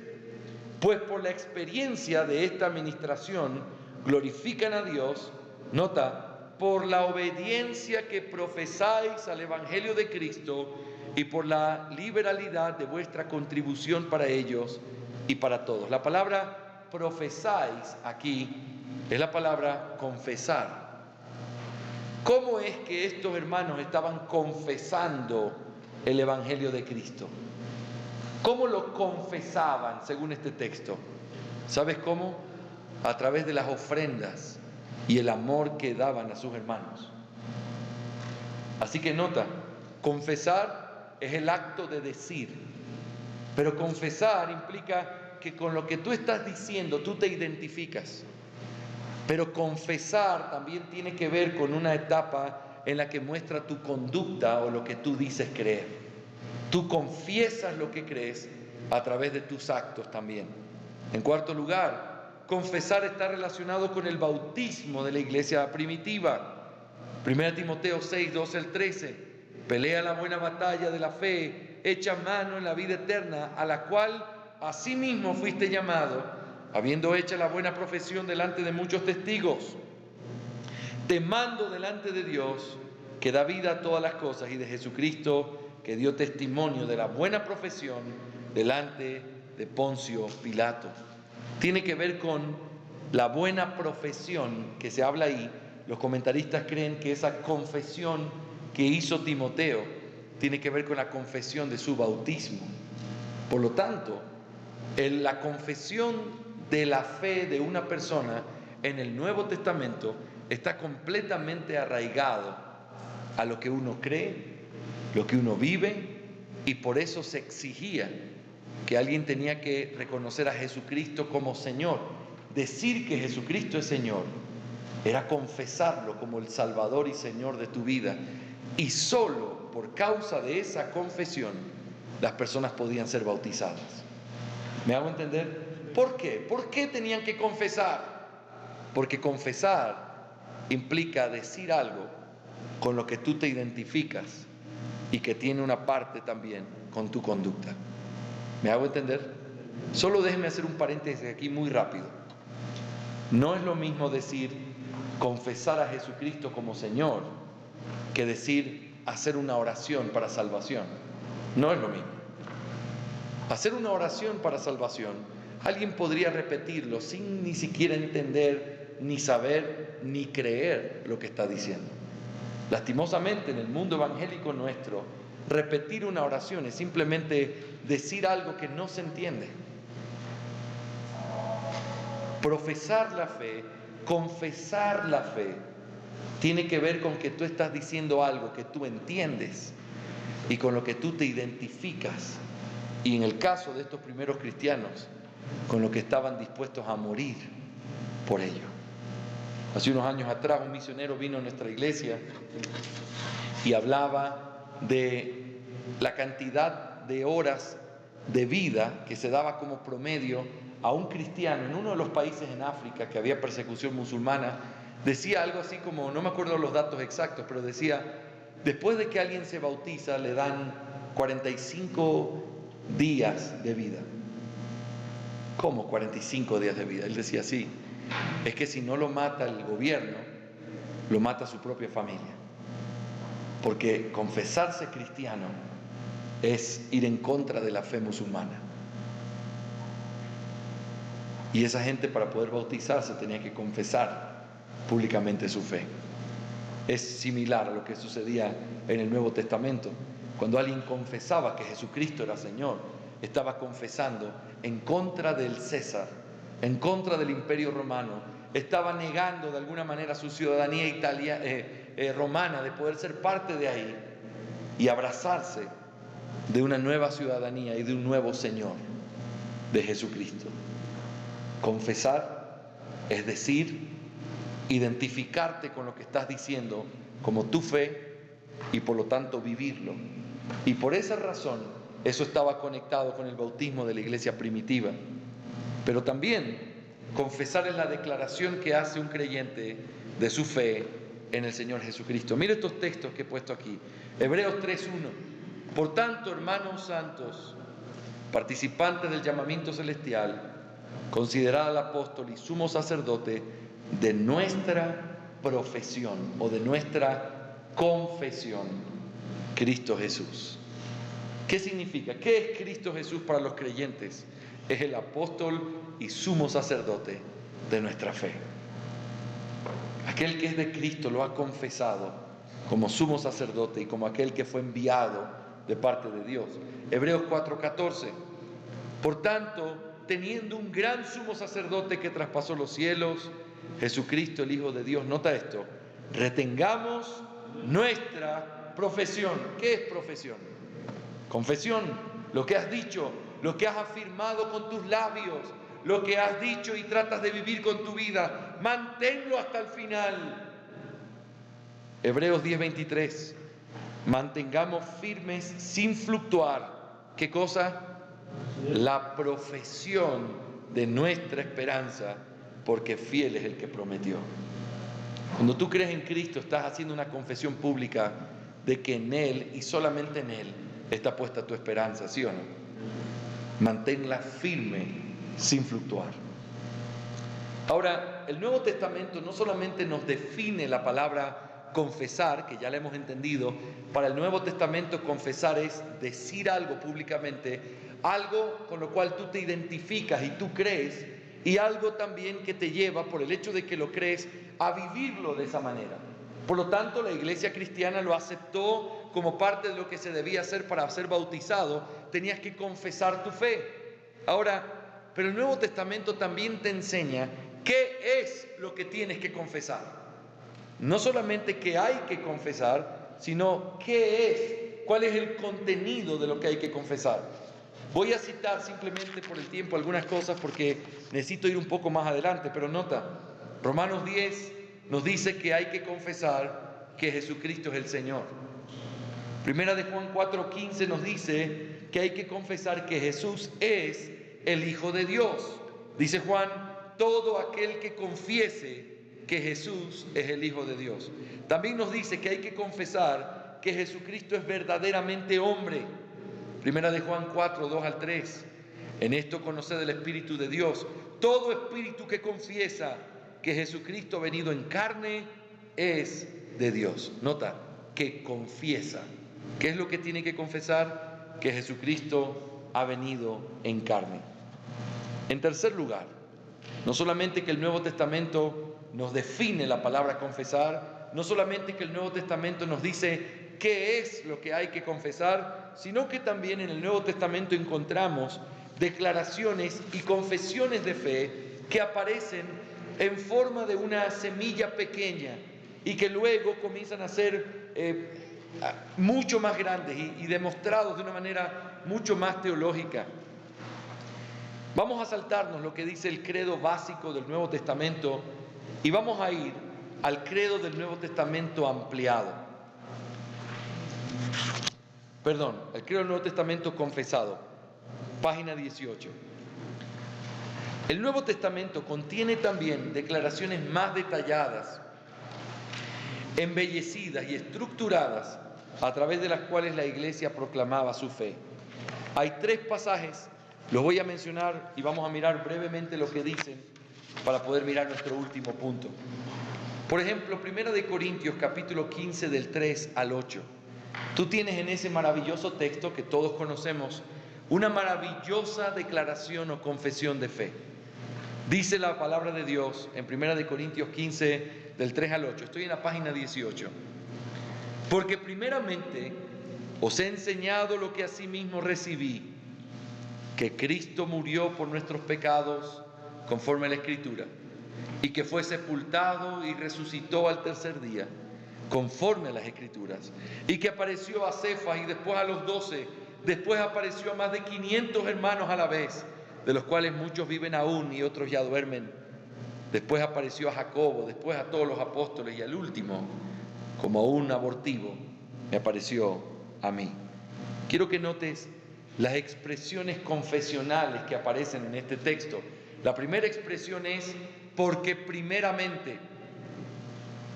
Pues por la experiencia de esta administración glorifican a Dios, nota, por la obediencia que profesáis al Evangelio de Cristo y por la liberalidad de vuestra contribución para ellos y para todos. La palabra profesáis aquí es la palabra confesar. ¿Cómo es que estos hermanos estaban confesando el Evangelio de Cristo? ¿Cómo lo confesaban según este texto? ¿Sabes cómo? A través de las ofrendas y el amor que daban a sus hermanos. Así que nota, confesar es el acto de decir, pero confesar implica que con lo que tú estás diciendo tú te identificas. Pero confesar también tiene que ver con una etapa en la que muestra tu conducta o lo que tú dices creer. Tú confiesas lo que crees a través de tus actos también. En cuarto lugar, confesar está relacionado con el bautismo de la iglesia primitiva. 1 Timoteo 6, 12 al 13. Pelea la buena batalla de la fe, echa mano en la vida eterna, a la cual asimismo fuiste llamado, habiendo hecho la buena profesión delante de muchos testigos. Te mando delante de Dios, que da vida a todas las cosas, y de Jesucristo, que dio testimonio de la buena profesión delante de Poncio Pilato. Tiene que ver con la buena profesión que se habla ahí. Los comentaristas creen que esa confesión que hizo Timoteo tiene que ver con la confesión de su bautismo. Por lo tanto, la confesión de la fe de una persona en el Nuevo Testamento está completamente arraigado a lo que uno cree, lo que uno vive, y por eso se exigía que alguien tenía que reconocer a Jesucristo como Señor. Decir que Jesucristo es Señor era confesarlo como el Salvador y Señor de tu vida, y solo por causa de esa confesión las personas podían ser bautizadas. ¿Me hago entender? ¿Por qué? ¿Por qué tenían que confesar? Porque confesar implica decir algo con lo que tú te identificas y que tiene una parte también con tu conducta. ¿Me hago entender? Solo déjeme hacer un paréntesis aquí muy rápido. No es lo mismo decir confesar a Jesucristo como Señor que decir hacer una oración para salvación. No es lo mismo. Hacer una oración para salvación, alguien podría repetirlo sin ni siquiera entender, ni saber, ni creer lo que está diciendo. Lastimosamente, en el mundo evangélico nuestro, repetir una oración es simplemente decir algo que no se entiende. Profesar la fe, confesar la fe, tiene que ver con que tú estás diciendo algo que tú entiendes y con lo que tú te identificas. Y en el caso de estos primeros cristianos, con lo que estaban dispuestos a morir por ello. Hace unos años atrás un misionero vino a nuestra iglesia y hablaba de la cantidad de horas de vida que se daba como promedio a un cristiano en uno de los países en África que había persecución musulmana. Decía algo así como, no me acuerdo los datos exactos, pero decía, después de que alguien se bautiza le dan 45 días de vida. ¿Cómo 45 días de vida? Él decía, sí, es que si no lo mata el gobierno, lo mata su propia familia. Porque confesarse cristiano es ir en contra de la fe musulmana. Y esa gente, para poder bautizarse, tenía que confesar públicamente su fe. Es similar a lo que sucedía en el Nuevo Testamento. Cuando alguien confesaba que Jesucristo era Señor, estaba confesando en contra del César, en contra del Imperio Romano, estaba negando de alguna manera su ciudadanía romana, de poder ser parte de ahí y abrazarse de una nueva ciudadanía y de un nuevo Señor, de Jesucristo. Confesar es decir, identificarte con lo que estás diciendo como tu fe y por lo tanto vivirlo. Y por esa razón eso estaba conectado con el bautismo de la iglesia primitiva. Pero también confesar es la declaración que hace un creyente de su fe en el Señor Jesucristo. Mire estos textos que he puesto aquí. Hebreos 3:1. Por tanto, hermanos santos, participantes del llamamiento celestial, considerad al apóstol y sumo sacerdote de nuestra profesión o de nuestra confesión, Cristo Jesús. ¿Qué significa? ¿Qué es Cristo Jesús para los creyentes? Es el apóstol y sumo sacerdote de nuestra fe. Aquel que es de Cristo lo ha confesado como sumo sacerdote y como aquel que fue enviado de parte de Dios. Hebreos 4:14. Por tanto, teniendo un gran sumo sacerdote que traspasó los cielos, Jesucristo, el Hijo de Dios, nota esto, retengamos nuestra profesión. ¿Qué es profesión? Confesión, lo que has dicho, lo que has afirmado con tus labios, lo que has dicho y tratas de vivir con tu vida, manténlo hasta el final. Hebreos 10:23, mantengamos firmes sin fluctuar. ¿Qué cosa? La profesión de nuestra esperanza, porque fiel es el que prometió. Cuando tú crees en Cristo, estás haciendo una confesión pública de que en Él y solamente en Él está puesta tu esperanza, ¿sí o no? Manténla firme sin fluctuar. Ahora, el Nuevo Testamento no solamente nos define la palabra confesar, que ya la hemos entendido. Para el Nuevo Testamento confesar es decir algo públicamente, algo con lo cual tú te identificas y tú crees, y algo también que te lleva, por el hecho de que lo crees, a vivirlo de esa manera. Por lo tanto, la iglesia cristiana lo aceptó como parte de lo que se debía hacer para ser bautizado. Tenías que confesar tu fe. Ahora, pero el Nuevo Testamento también te enseña qué es lo que tienes que confesar. No solamente qué hay que confesar, sino qué es, cuál es el contenido de lo que hay que confesar. Voy a citar simplemente por el tiempo algunas cosas porque necesito ir un poco más adelante, pero nota, Romanos 10 nos dice que hay que confesar que Jesucristo es el Señor. Primera de Juan 4:15 nos dice que hay que confesar que Jesús es el Hijo de Dios. Dice Juan, todo aquel que confiese que Jesús es el Hijo de Dios. También nos dice que hay que confesar que Jesucristo es verdaderamente hombre. Primera de Juan 4:2-3. En esto conoced el Espíritu de Dios. Todo espíritu que confiesa que Jesucristo ha venido en carne es de Dios. Nota, que confiesa. ¿Qué es lo que tiene que confesar? Que Jesucristo ha venido en carne. En tercer lugar, no solamente que el Nuevo Testamento nos define la palabra confesar, no solamente que el Nuevo Testamento nos dice qué es lo que hay que confesar, sino que también en el Nuevo Testamento encontramos declaraciones y confesiones de fe que aparecen en forma de una semilla pequeña y que luego comienzan a ser mucho más grandes y demostrados de una manera mucho más teológica. Vamos a saltarnos lo que dice el credo básico del Nuevo Testamento y vamos a ir al credo del Nuevo Testamento ampliado. Perdón, el credo del Nuevo Testamento confesado, página 18. El Nuevo Testamento contiene también declaraciones más detalladas, embellecidas y estructuradas a través de las cuales la iglesia proclamaba su fe. Hay 3 pasajes, los voy a mencionar y vamos a mirar brevemente lo que dicen para poder mirar nuestro último punto. Por ejemplo, 1 de Corintios capítulo 15 del 3 al 8. Tú tienes en ese maravilloso texto que todos conocemos una maravillosa declaración o confesión de fe. Dice la palabra de Dios en 1 de Corintios 15 del 3 al 8. Estoy en la página 18. Porque primeramente os he enseñado lo que asimismo recibí, que Cristo murió por nuestros pecados conforme a la Escritura, y que fue sepultado y resucitó al tercer día, conforme a las Escrituras, y que apareció a Cefas y después a los 12, después apareció a más de 500 hermanos a la vez, de los cuales muchos viven aún y otros ya duermen. Después apareció a Jacobo, después a todos los apóstoles y al último, como un abortivo, me apareció a mí. Quiero que notes las expresiones confesionales que aparecen en este texto. La primera expresión es porque primeramente.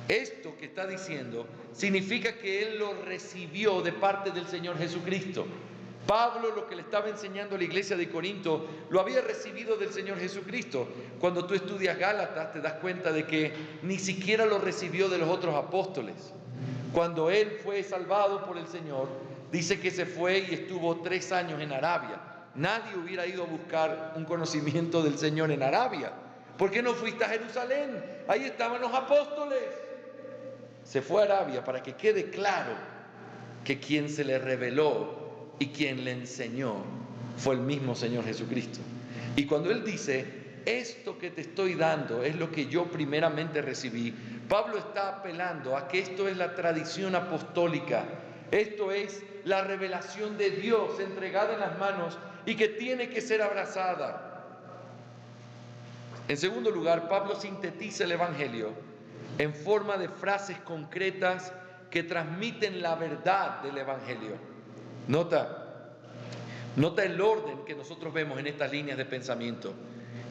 Esto que está diciendo significa que él lo recibió de parte del Señor Jesucristo. Pablo lo que le estaba enseñando a la iglesia de Corinto lo había recibido del Señor Jesucristo. Cuando tú estudias Gálatas te das cuenta de que ni siquiera lo recibió de los otros apóstoles. Cuando él fue salvado por el Señor, dice que se fue y estuvo 3 años en Arabia. Nadie hubiera ido a buscar un conocimiento del Señor en Arabia. ¿Por qué no fuiste a Jerusalén? Ahí estaban los apóstoles. Se fue a Arabia para que quede claro que quien se le reveló y quien le enseñó fue el mismo Señor Jesucristo. Y cuando Él dice, esto que te estoy dando es lo que yo primeramente recibí, Pablo está apelando a que esto es la tradición apostólica, esto es la revelación de Dios entregada en las manos y que tiene que ser abrazada. En segundo lugar, Pablo sintetiza el Evangelio en forma de frases concretas que transmiten la verdad del Evangelio. Nota el orden que nosotros vemos en estas líneas de pensamiento.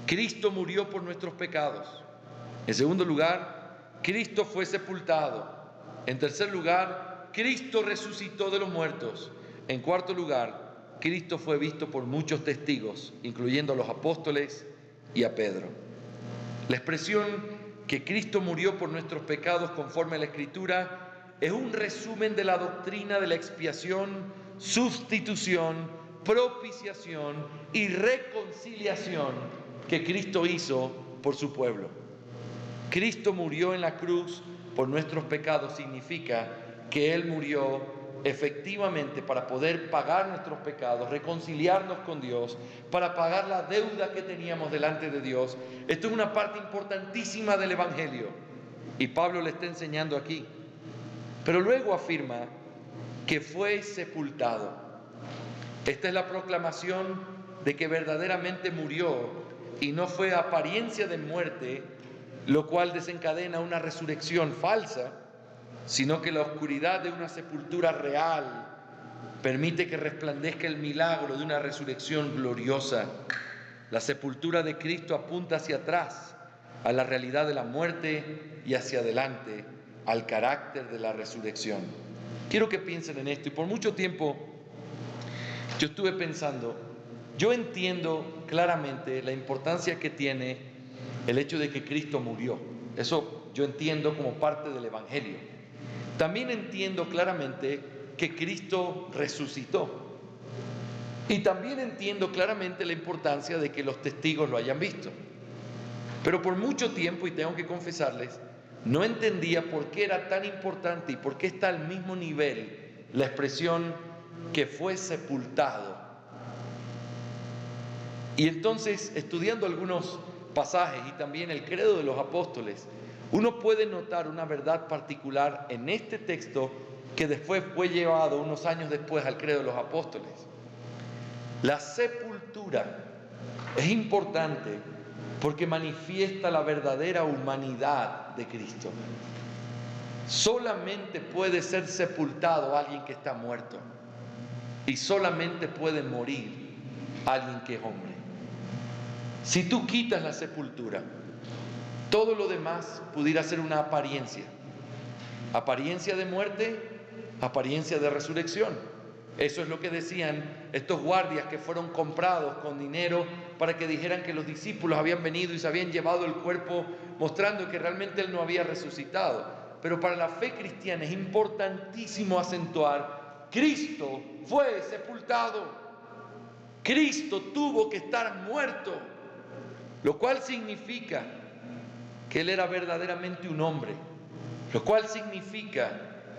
Cristo murió por nuestros pecados. En segundo lugar, Cristo fue sepultado. En tercer lugar, Cristo resucitó de los muertos. En cuarto lugar, Cristo fue visto por muchos testigos, incluyendo a los apóstoles y a Pedro. La expresión que Cristo murió por nuestros pecados conforme a la Escritura es un resumen de la doctrina de la expiación, sustitución, propiciación y reconciliación que Cristo hizo por su pueblo. Cristo murió en la cruz por nuestros pecados significa que Él murió efectivamente para poder pagar nuestros pecados, reconciliarnos con Dios, para pagar la deuda que teníamos delante de Dios. Esto es una parte importantísima del Evangelio y Pablo le está enseñando aquí. Pero luego afirma que fue sepultado. Esta es la proclamación de que verdaderamente murió y no fue apariencia de muerte, lo cual desencadena una resurrección falsa, sino que la oscuridad de una sepultura real permite que resplandezca el milagro de una resurrección gloriosa. La sepultura de Cristo apunta hacia atrás, a la realidad de la muerte, y hacia adelante, al carácter de la resurrección. Quiero que piensen en esto, y por mucho tiempo yo estuve pensando, yo entiendo claramente la importancia que tiene el hecho de que Cristo murió. Eso yo entiendo como parte del Evangelio. También entiendo claramente que Cristo resucitó. Y también entiendo claramente la importancia de que los testigos lo hayan visto. Pero por mucho tiempo, y tengo que confesarles, no entendía por qué era tan importante y por qué está al mismo nivel la expresión que fue sepultado. Y entonces, estudiando algunos pasajes y también el credo de los apóstoles, uno puede notar una verdad particular en este texto que después fue llevado unos años después al credo de los apóstoles. La sepultura es importante porque manifiesta la verdadera humanidad de Cristo. Solamente puede ser sepultado alguien que está muerto y solamente puede morir alguien que es hombre. Si tú quitas la sepultura, todo lo demás pudiera ser una apariencia de muerte, apariencia de resurrección. Eso es lo que decían estos guardias que fueron comprados con dinero para que dijeran que los discípulos habían venido y se habían llevado el cuerpo, mostrando que realmente Él no había resucitado. Pero para la fe cristiana es importantísimo acentuar: Cristo fue sepultado. Cristo tuvo que estar muerto, lo cual significa que Él era verdaderamente un hombre, lo cual significa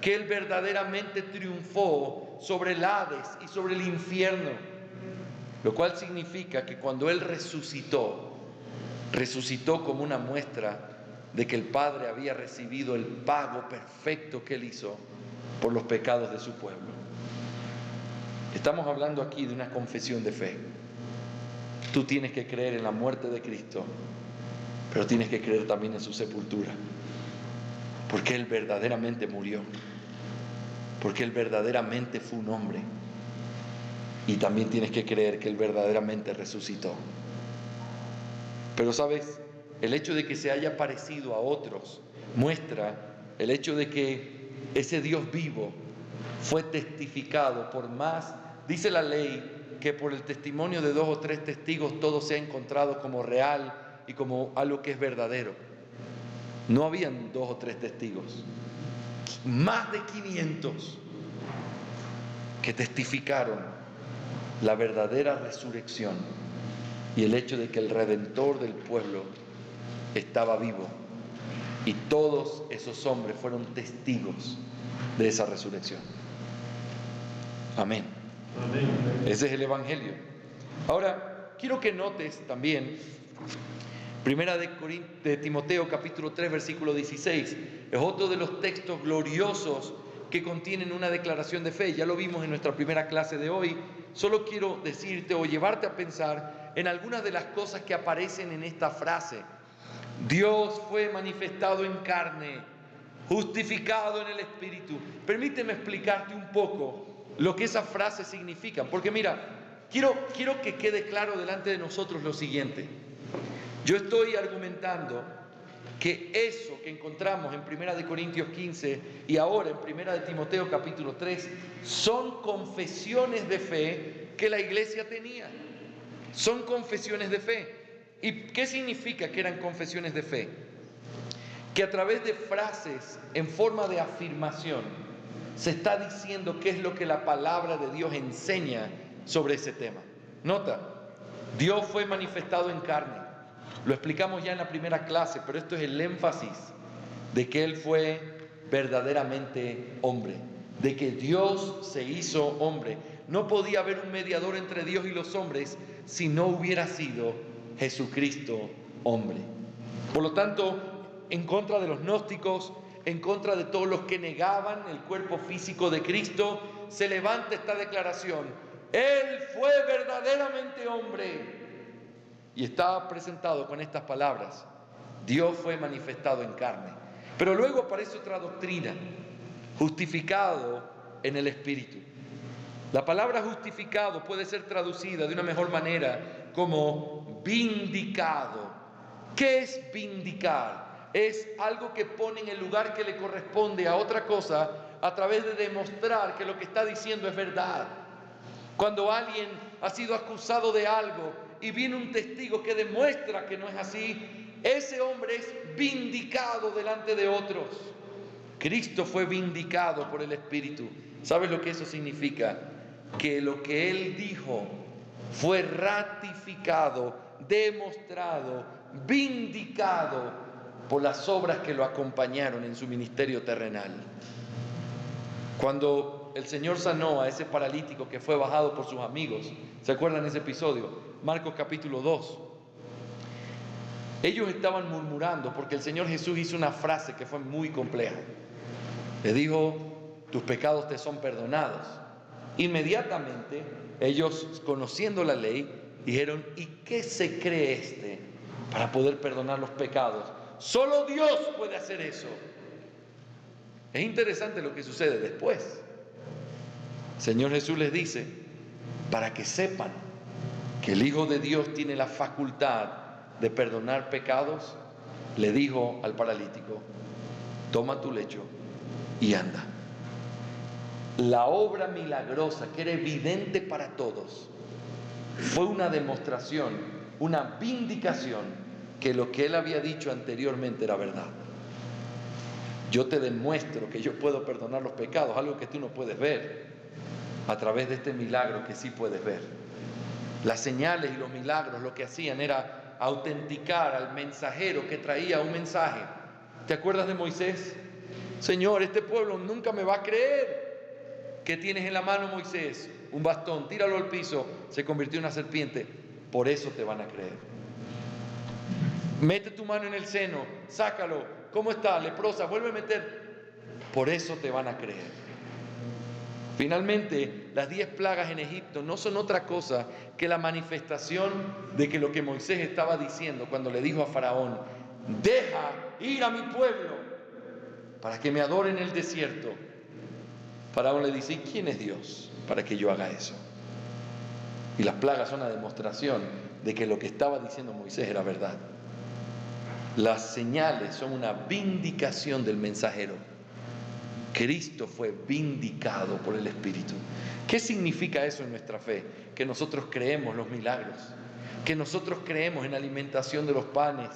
que Él verdaderamente triunfó sobre el Hades y sobre el infierno, lo cual significa que cuando Él resucitó como una muestra de que el Padre había recibido el pago perfecto que Él hizo por los pecados de su pueblo. Estamos hablando aquí de una confesión de fe. Tú tienes que creer en la muerte de Cristo, pero tienes que creer también en su sepultura, porque Él verdaderamente murió, porque Él verdaderamente fue un hombre, y también tienes que creer que Él verdaderamente resucitó. Pero sabes, el hecho de que se haya parecido a otros muestra el hecho de que ese Dios vivo fue testificado por más dice la ley que por el testimonio de 2 o 3 testigos todo se ha encontrado como real y como algo que es verdadero. No habían 2 o 3 testigos, más de 500 que testificaron la verdadera resurrección y el hecho de que el Redentor del pueblo estaba vivo. Y todos esos hombres fueron testigos de esa resurrección. Amén. Amén. Ese es el Evangelio. Ahora, quiero que notes también, Primera de Timoteo capítulo 3 versículo 16, es otro de los textos gloriosos que contienen una declaración de fe. Ya lo vimos en nuestra primera clase de hoy. Solo quiero decirte o llevarte a pensar en algunas de las cosas que aparecen en esta frase. Dios fue manifestado en carne, justificado en el Espíritu. Permíteme explicarte un poco lo que esa frase significa, porque mira, quiero que quede claro delante de nosotros lo siguiente. Yo estoy argumentando que eso que encontramos en 1 Corintios 15 y ahora en 1 Timoteo capítulo 3 son confesiones de fe que la iglesia tenía. Son confesiones de fe. ¿Y qué significa que eran confesiones de fe? Que a través de frases en forma de afirmación se está diciendo qué es lo que la palabra de Dios enseña sobre ese tema. Nota, Dios fue manifestado en carne. Lo explicamos ya en la primera clase, pero esto es el énfasis de que Él fue verdaderamente hombre, de que Dios se hizo hombre. No podía haber un mediador entre Dios y los hombres si no hubiera sido Jesucristo hombre. Por lo tanto, en contra de los gnósticos, en contra de todos los que negaban el cuerpo físico de Cristo, se levanta esta declaración: Él fue verdaderamente hombre. Y está presentado con estas palabras: Dios fue manifestado en carne. Pero luego aparece otra doctrina: justificado en el Espíritu. La palabra justificado puede ser traducida de una mejor manera como vindicado. ¿Qué es vindicar? Es algo que pone en el lugar que le corresponde a otra cosa a través de demostrar que lo que está diciendo es verdad. Cuando alguien ha sido acusado de algo y viene un testigo que demuestra que no es así, ese hombre es vindicado delante de otros. Cristo fue vindicado por el Espíritu. ¿Sabes lo que eso significa? Que lo que Él dijo fue ratificado, demostrado, vindicado por las obras que lo acompañaron en su ministerio terrenal. Cuando el Señor sanó a ese paralítico que fue bajado por sus amigos, ¿se acuerdan de ese episodio? Marcos capítulo 2. Ellos estaban murmurando porque el Señor Jesús hizo una frase que fue muy compleja. Le dijo: tus pecados te son perdonados. Inmediatamente ellos, conociendo la ley, dijeron: ¿y qué se cree este para poder perdonar los pecados? Solo Dios puede hacer eso. Es interesante lo que sucede después. El Señor Jesús les dice: para que sepan que el Hijo de Dios tiene la facultad de perdonar pecados, le dijo al paralítico: toma tu lecho y anda. La obra milagrosa, que era evidente para todos, fue una demostración, una vindicación que lo que Él había dicho anteriormente era verdad. Yo te demuestro que yo puedo perdonar los pecados, algo que tú no puedes ver, a través de este milagro que sí puedes ver. Las señales y los milagros lo que hacían era autenticar al mensajero que traía un mensaje. ¿Te acuerdas de Moisés? Señor, este pueblo nunca me va a creer. ¿Qué tienes en la mano, Moisés? Un bastón, tíralo al piso, se convirtió en una serpiente. Por eso te van a creer. Mete tu mano en el seno, sácalo. ¿Cómo está? Leprosa, vuelve a meter. Por eso te van a creer. Finalmente, las 10 plagas en Egipto no son otra cosa que la manifestación de que lo que Moisés estaba diciendo cuando le dijo a Faraón: deja ir a mi pueblo para que me adoren en el desierto. Faraón le dice: ¿y quién es Dios para que yo haga eso? Y las plagas son la demostración de que lo que estaba diciendo Moisés era verdad. Las señales son una vindicación del mensajero Cristo fue vindicado por el Espíritu. ¿Qué significa eso en nuestra fe? Que nosotros creemos los milagros, que nosotros creemos en la alimentación de los panes,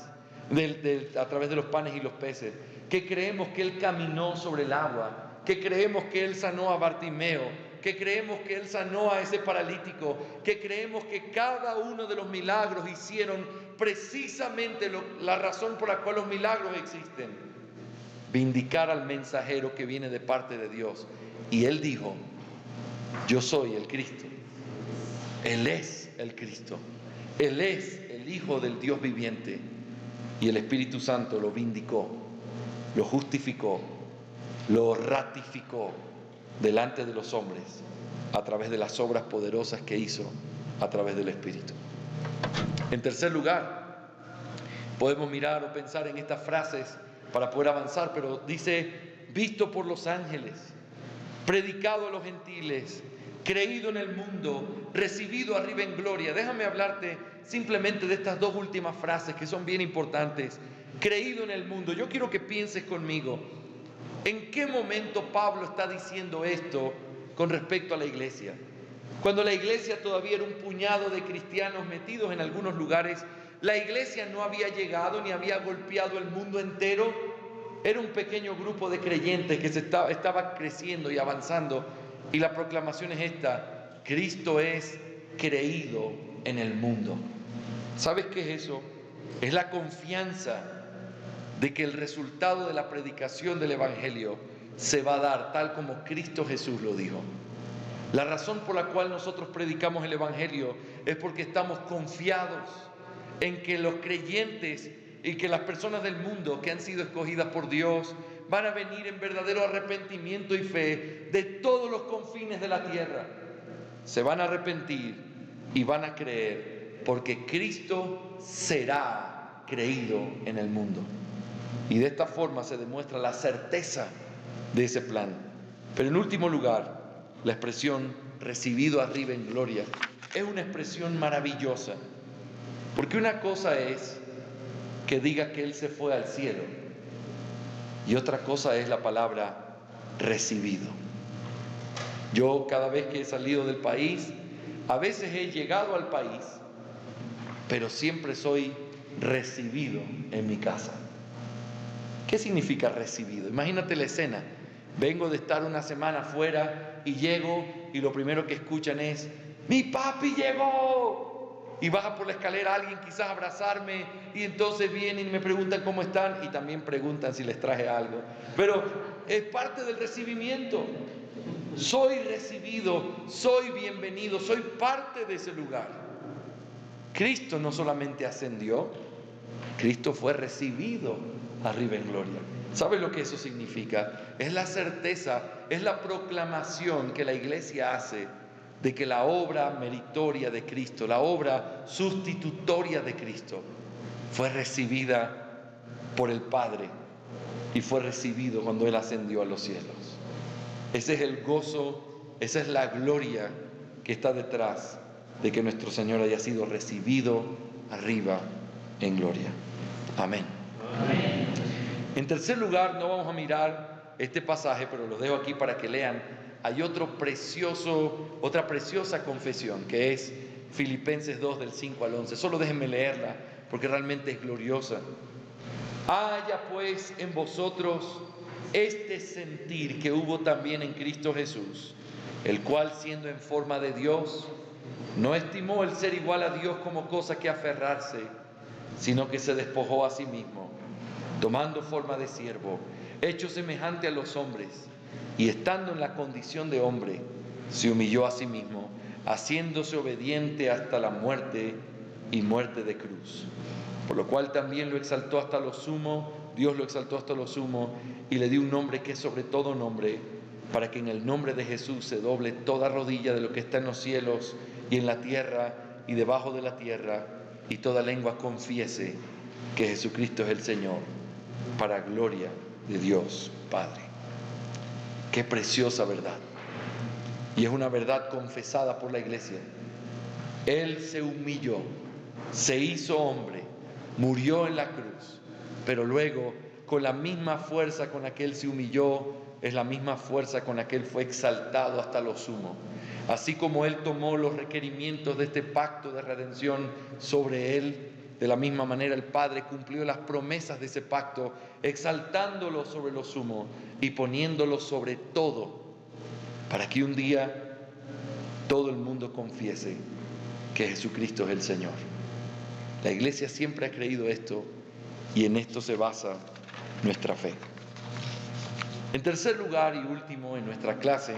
a través de los panes y los peces, que creemos que Él caminó sobre el agua, que creemos que Él sanó a Bartimeo, que creemos que Él sanó a ese paralítico, que creemos que cada uno de los milagros hicieron precisamente la razón por la cual los milagros existen: vindicar al mensajero que viene de parte de Dios. Y Él dijo: yo soy el Cristo. Él es el Cristo. Él es el Hijo del Dios viviente. Y el Espíritu Santo lo vindicó, lo justificó, lo ratificó delante de los hombres a través de las obras poderosas que hizo a través del Espíritu. En tercer lugar, podemos mirar o pensar en estas frases para poder avanzar, pero dice: visto por los ángeles, predicado a los gentiles, creído en el mundo, recibido arriba en gloria. Déjame hablarte simplemente de estas dos últimas frases que son bien importantes. Creído en el mundo. Yo quiero que pienses conmigo, ¿en qué momento Pablo está diciendo esto con respecto a la iglesia? Cuando la iglesia todavía era un puñado de cristianos metidos en algunos lugares, la iglesia no había llegado ni había golpeado el mundo entero. Era un pequeño grupo de creyentes que estaba creciendo y avanzando. Y la proclamación es esta: Cristo es creído en el mundo. ¿Sabes qué es eso? Es la confianza de que el resultado de la predicación del Evangelio se va a dar tal como Cristo Jesús lo dijo. La razón por la cual nosotros predicamos el Evangelio es porque estamos confiados en que los creyentes y que las personas del mundo que han sido escogidas por Dios van a venir en verdadero arrepentimiento y fe de todos los confines de la tierra. Se van a arrepentir y van a creer, porque Cristo será creído en el mundo. Y de esta forma se demuestra la certeza de ese plan. Pero en último lugar, la expresión recibido arriba en gloria es una expresión maravillosa, porque una cosa es que diga que Él se fue al cielo y otra cosa es la palabra recibido. Yo cada vez que he salido del país, a veces he llegado al país, pero siempre soy recibido en mi casa. ¿Qué significa recibido? Imagínate la escena. Vengo de estar una semana fuera y llego y lo primero que escuchan es: ¡mi papi llegó! Y baja por la escalera alguien quizás a abrazarme y entonces vienen y me preguntan cómo están y también preguntan si les traje algo. Pero es parte del recibimiento. Soy recibido, soy bienvenido, soy parte de ese lugar. Cristo no solamente ascendió, Cristo fue recibido arriba en gloria. ¿Sabes lo que eso significa? Es la certeza, es la proclamación que la iglesia hace de que la obra meritoria de Cristo, la obra sustitutoria de Cristo, fue recibida por el Padre y fue recibido cuando Él ascendió a los cielos. Ese es el gozo, esa es la gloria que está detrás de que nuestro Señor haya sido recibido arriba en gloria. Amén. Amén. En tercer lugar, no vamos a mirar este pasaje, pero los dejo aquí para que lean. Hay otra preciosa confesión, que es Filipenses 2, del 5 al 11. Solo déjenme leerla, porque realmente es gloriosa. Haya pues en vosotros este sentir que hubo también en Cristo Jesús, el cual, siendo en forma de Dios, no estimó el ser igual a Dios como cosa que aferrarse, sino que se despojó a sí mismo, tomando forma de siervo, hecho semejante a los hombres, y estando en la condición de hombre, se humilló a sí mismo, haciéndose obediente hasta la muerte y muerte de cruz. Por lo cual también lo exaltó hasta lo sumo, Dios lo exaltó hasta lo sumo, y le dio un nombre que es sobre todo nombre, para que en el nombre de Jesús se doble toda rodilla de lo que está en los cielos y en la tierra y debajo de la tierra, y toda lengua confiese que Jesucristo es el Señor, para gloria de Dios Padre. Qué preciosa verdad. Y es una verdad confesada por la iglesia. Él se humilló, se hizo hombre, murió en la cruz, pero luego con la misma fuerza con la que Él se humilló, es la misma fuerza con la que Él fue exaltado hasta lo sumo. Así como Él tomó los requerimientos de este pacto de redención sobre Él, de la misma manera el Padre cumplió las promesas de ese pacto, exaltándolo sobre lo sumo y poniéndolo sobre todo, para que un día todo el mundo confiese que Jesucristo es el Señor. La Iglesia siempre ha creído esto y en esto se basa nuestra fe. En tercer lugar y último en nuestra clase,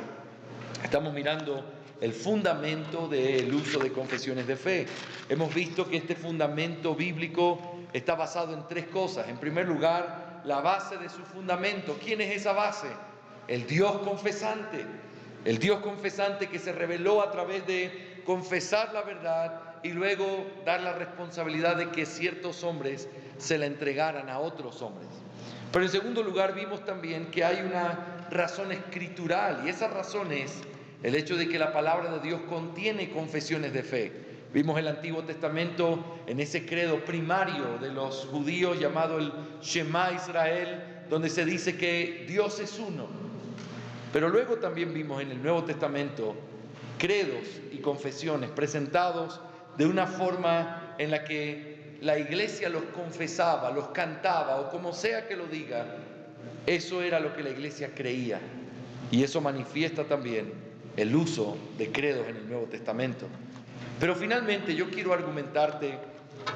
estamos mirando el fundamento del uso de confesiones de fe. Hemos visto que este fundamento bíblico está basado en tres cosas. En primer lugar, la base de su fundamento. ¿Quién es esa base? El Dios confesante. El Dios confesante que se reveló a través de confesar la verdad y luego dar la responsabilidad de que ciertos hombres se la entregaran a otros hombres. Pero en segundo lugar vimos también que hay una razón escritural, y esa razón es el hecho de que la palabra de Dios contiene confesiones de fe. Vimos el Antiguo Testamento en ese credo primario de los judíos llamado el Shema Israel, donde se dice que Dios es uno. Pero luego también vimos en el Nuevo Testamento credos y confesiones presentados de una forma en la que la iglesia los confesaba, los cantaba o como sea que lo diga. Eso era lo que la iglesia creía, y eso manifiesta también el uso de credos en el Nuevo Testamento. Pero finalmente yo quiero argumentarte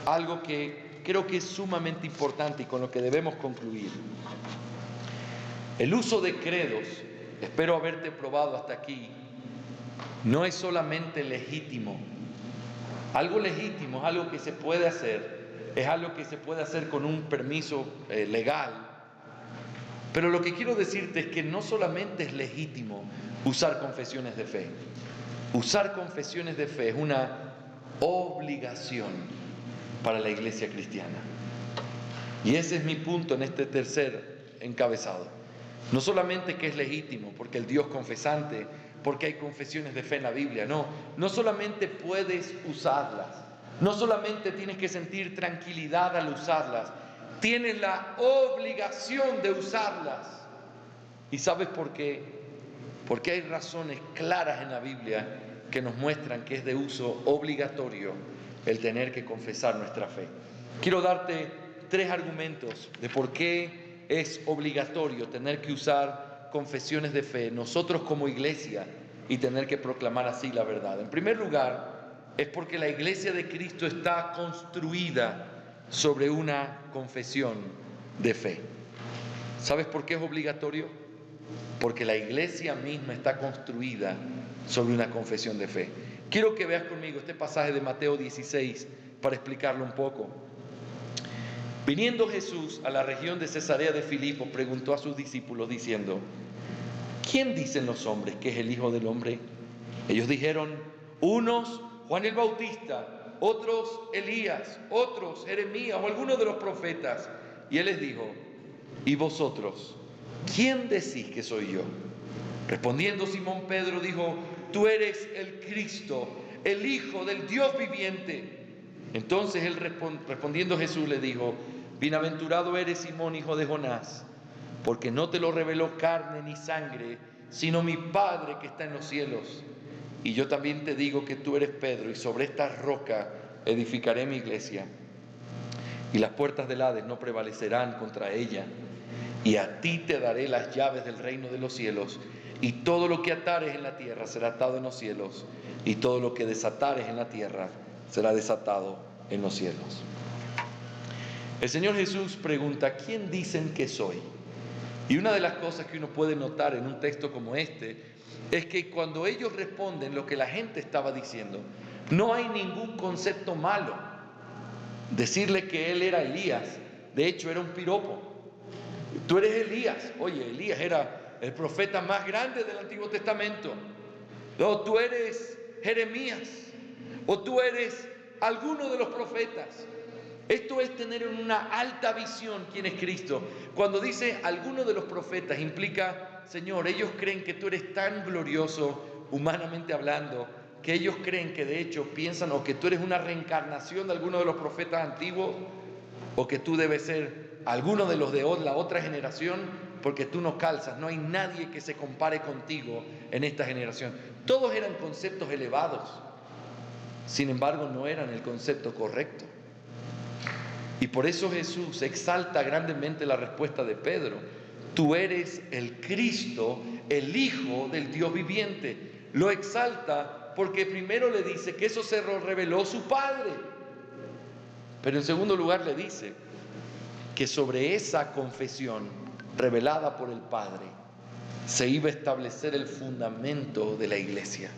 algo que creo que es sumamente importante y con lo que debemos concluir. El uso de credos, espero haberte probado hasta aquí, no es solamente legítimo. Algo legítimo es algo que se puede hacer, es algo que se puede hacer con un permiso legal. Pero lo que quiero decirte es que no solamente es legítimo usar confesiones de fe. Usar confesiones de fe es una obligación para la iglesia cristiana. Y ese es mi punto en este tercer encabezado. No solamente que es legítimo, porque el Dios confesante, porque hay confesiones de fe en la Biblia, no solamente puedes usarlas, no solamente tienes que sentir tranquilidad al usarlas, tienes la obligación de usarlas. ¿Y sabes por qué? Porque hay razones claras en la Biblia que nos muestran que es de uso obligatorio el tener que confesar nuestra fe. Quiero darte 3 argumentos de por qué es obligatorio tener que usar confesiones de fe nosotros como iglesia y tener que proclamar así la verdad. En primer lugar, es porque la iglesia de Cristo está construida sobre una confesión de fe. ¿Sabes por qué es obligatorio? Porque la iglesia misma está construida sobre una confesión de fe. Quiero que veas conmigo este pasaje de Mateo 16 para explicarlo un poco. Viniendo Jesús a la región de Cesarea de Filipo, preguntó a sus discípulos diciendo: ¿quién dicen los hombres que es el Hijo del Hombre? Ellos dijeron: unos Juan el Bautista, otros Elías, otros Jeremías o alguno de los profetas. Y él les dijo: ¿y vosotros? ¿Quién decís que soy yo? Respondiendo Simón Pedro dijo: tú eres el Cristo, el Hijo del Dios viviente. Entonces él respondiendo Jesús le dijo: bienaventurado eres Simón, hijo de Jonás, porque no te lo reveló carne ni sangre, sino mi Padre que está en los cielos. Y yo también te digo que tú eres Pedro, y sobre esta roca edificaré mi iglesia, y las puertas del Hades no prevalecerán contra ella. Y a ti te daré las llaves del reino de los cielos, y todo lo que atares en la tierra será atado en los cielos, y todo lo que desatares en la tierra será desatado en los cielos. El Señor Jesús pregunta: ¿quién dicen que soy? Y una de las cosas que uno puede notar en un texto como este es que cuando ellos responden lo que la gente estaba diciendo, no hay ningún concepto malo. Decirle que él era Elías, de hecho era un piropo. Tú eres Elías. Oye, Elías era el profeta más grande del Antiguo Testamento. No, tú eres Jeremías, o tú eres alguno de los profetas. Esto es tener en una alta visión quién es Cristo. Cuando dice alguno de los profetas, implica: Señor, ellos creen que tú eres tan glorioso, humanamente hablando, que ellos creen que de hecho piensan o que tú eres una reencarnación de alguno de los profetas antiguos, o que tú debes ser algunos de los de la otra generación, porque tú no calzas, no hay nadie que se compare contigo en esta generación. Todos eran conceptos elevados, sin embargo no eran el concepto correcto. Y por eso Jesús exalta grandemente la respuesta de Pedro: tú eres el Cristo, el Hijo del Dios viviente. Lo exalta porque primero le dice que eso se lo reveló su Padre, pero en segundo lugar le dice que sobre esa confesión revelada por el Padre se iba a establecer el fundamento de la iglesia.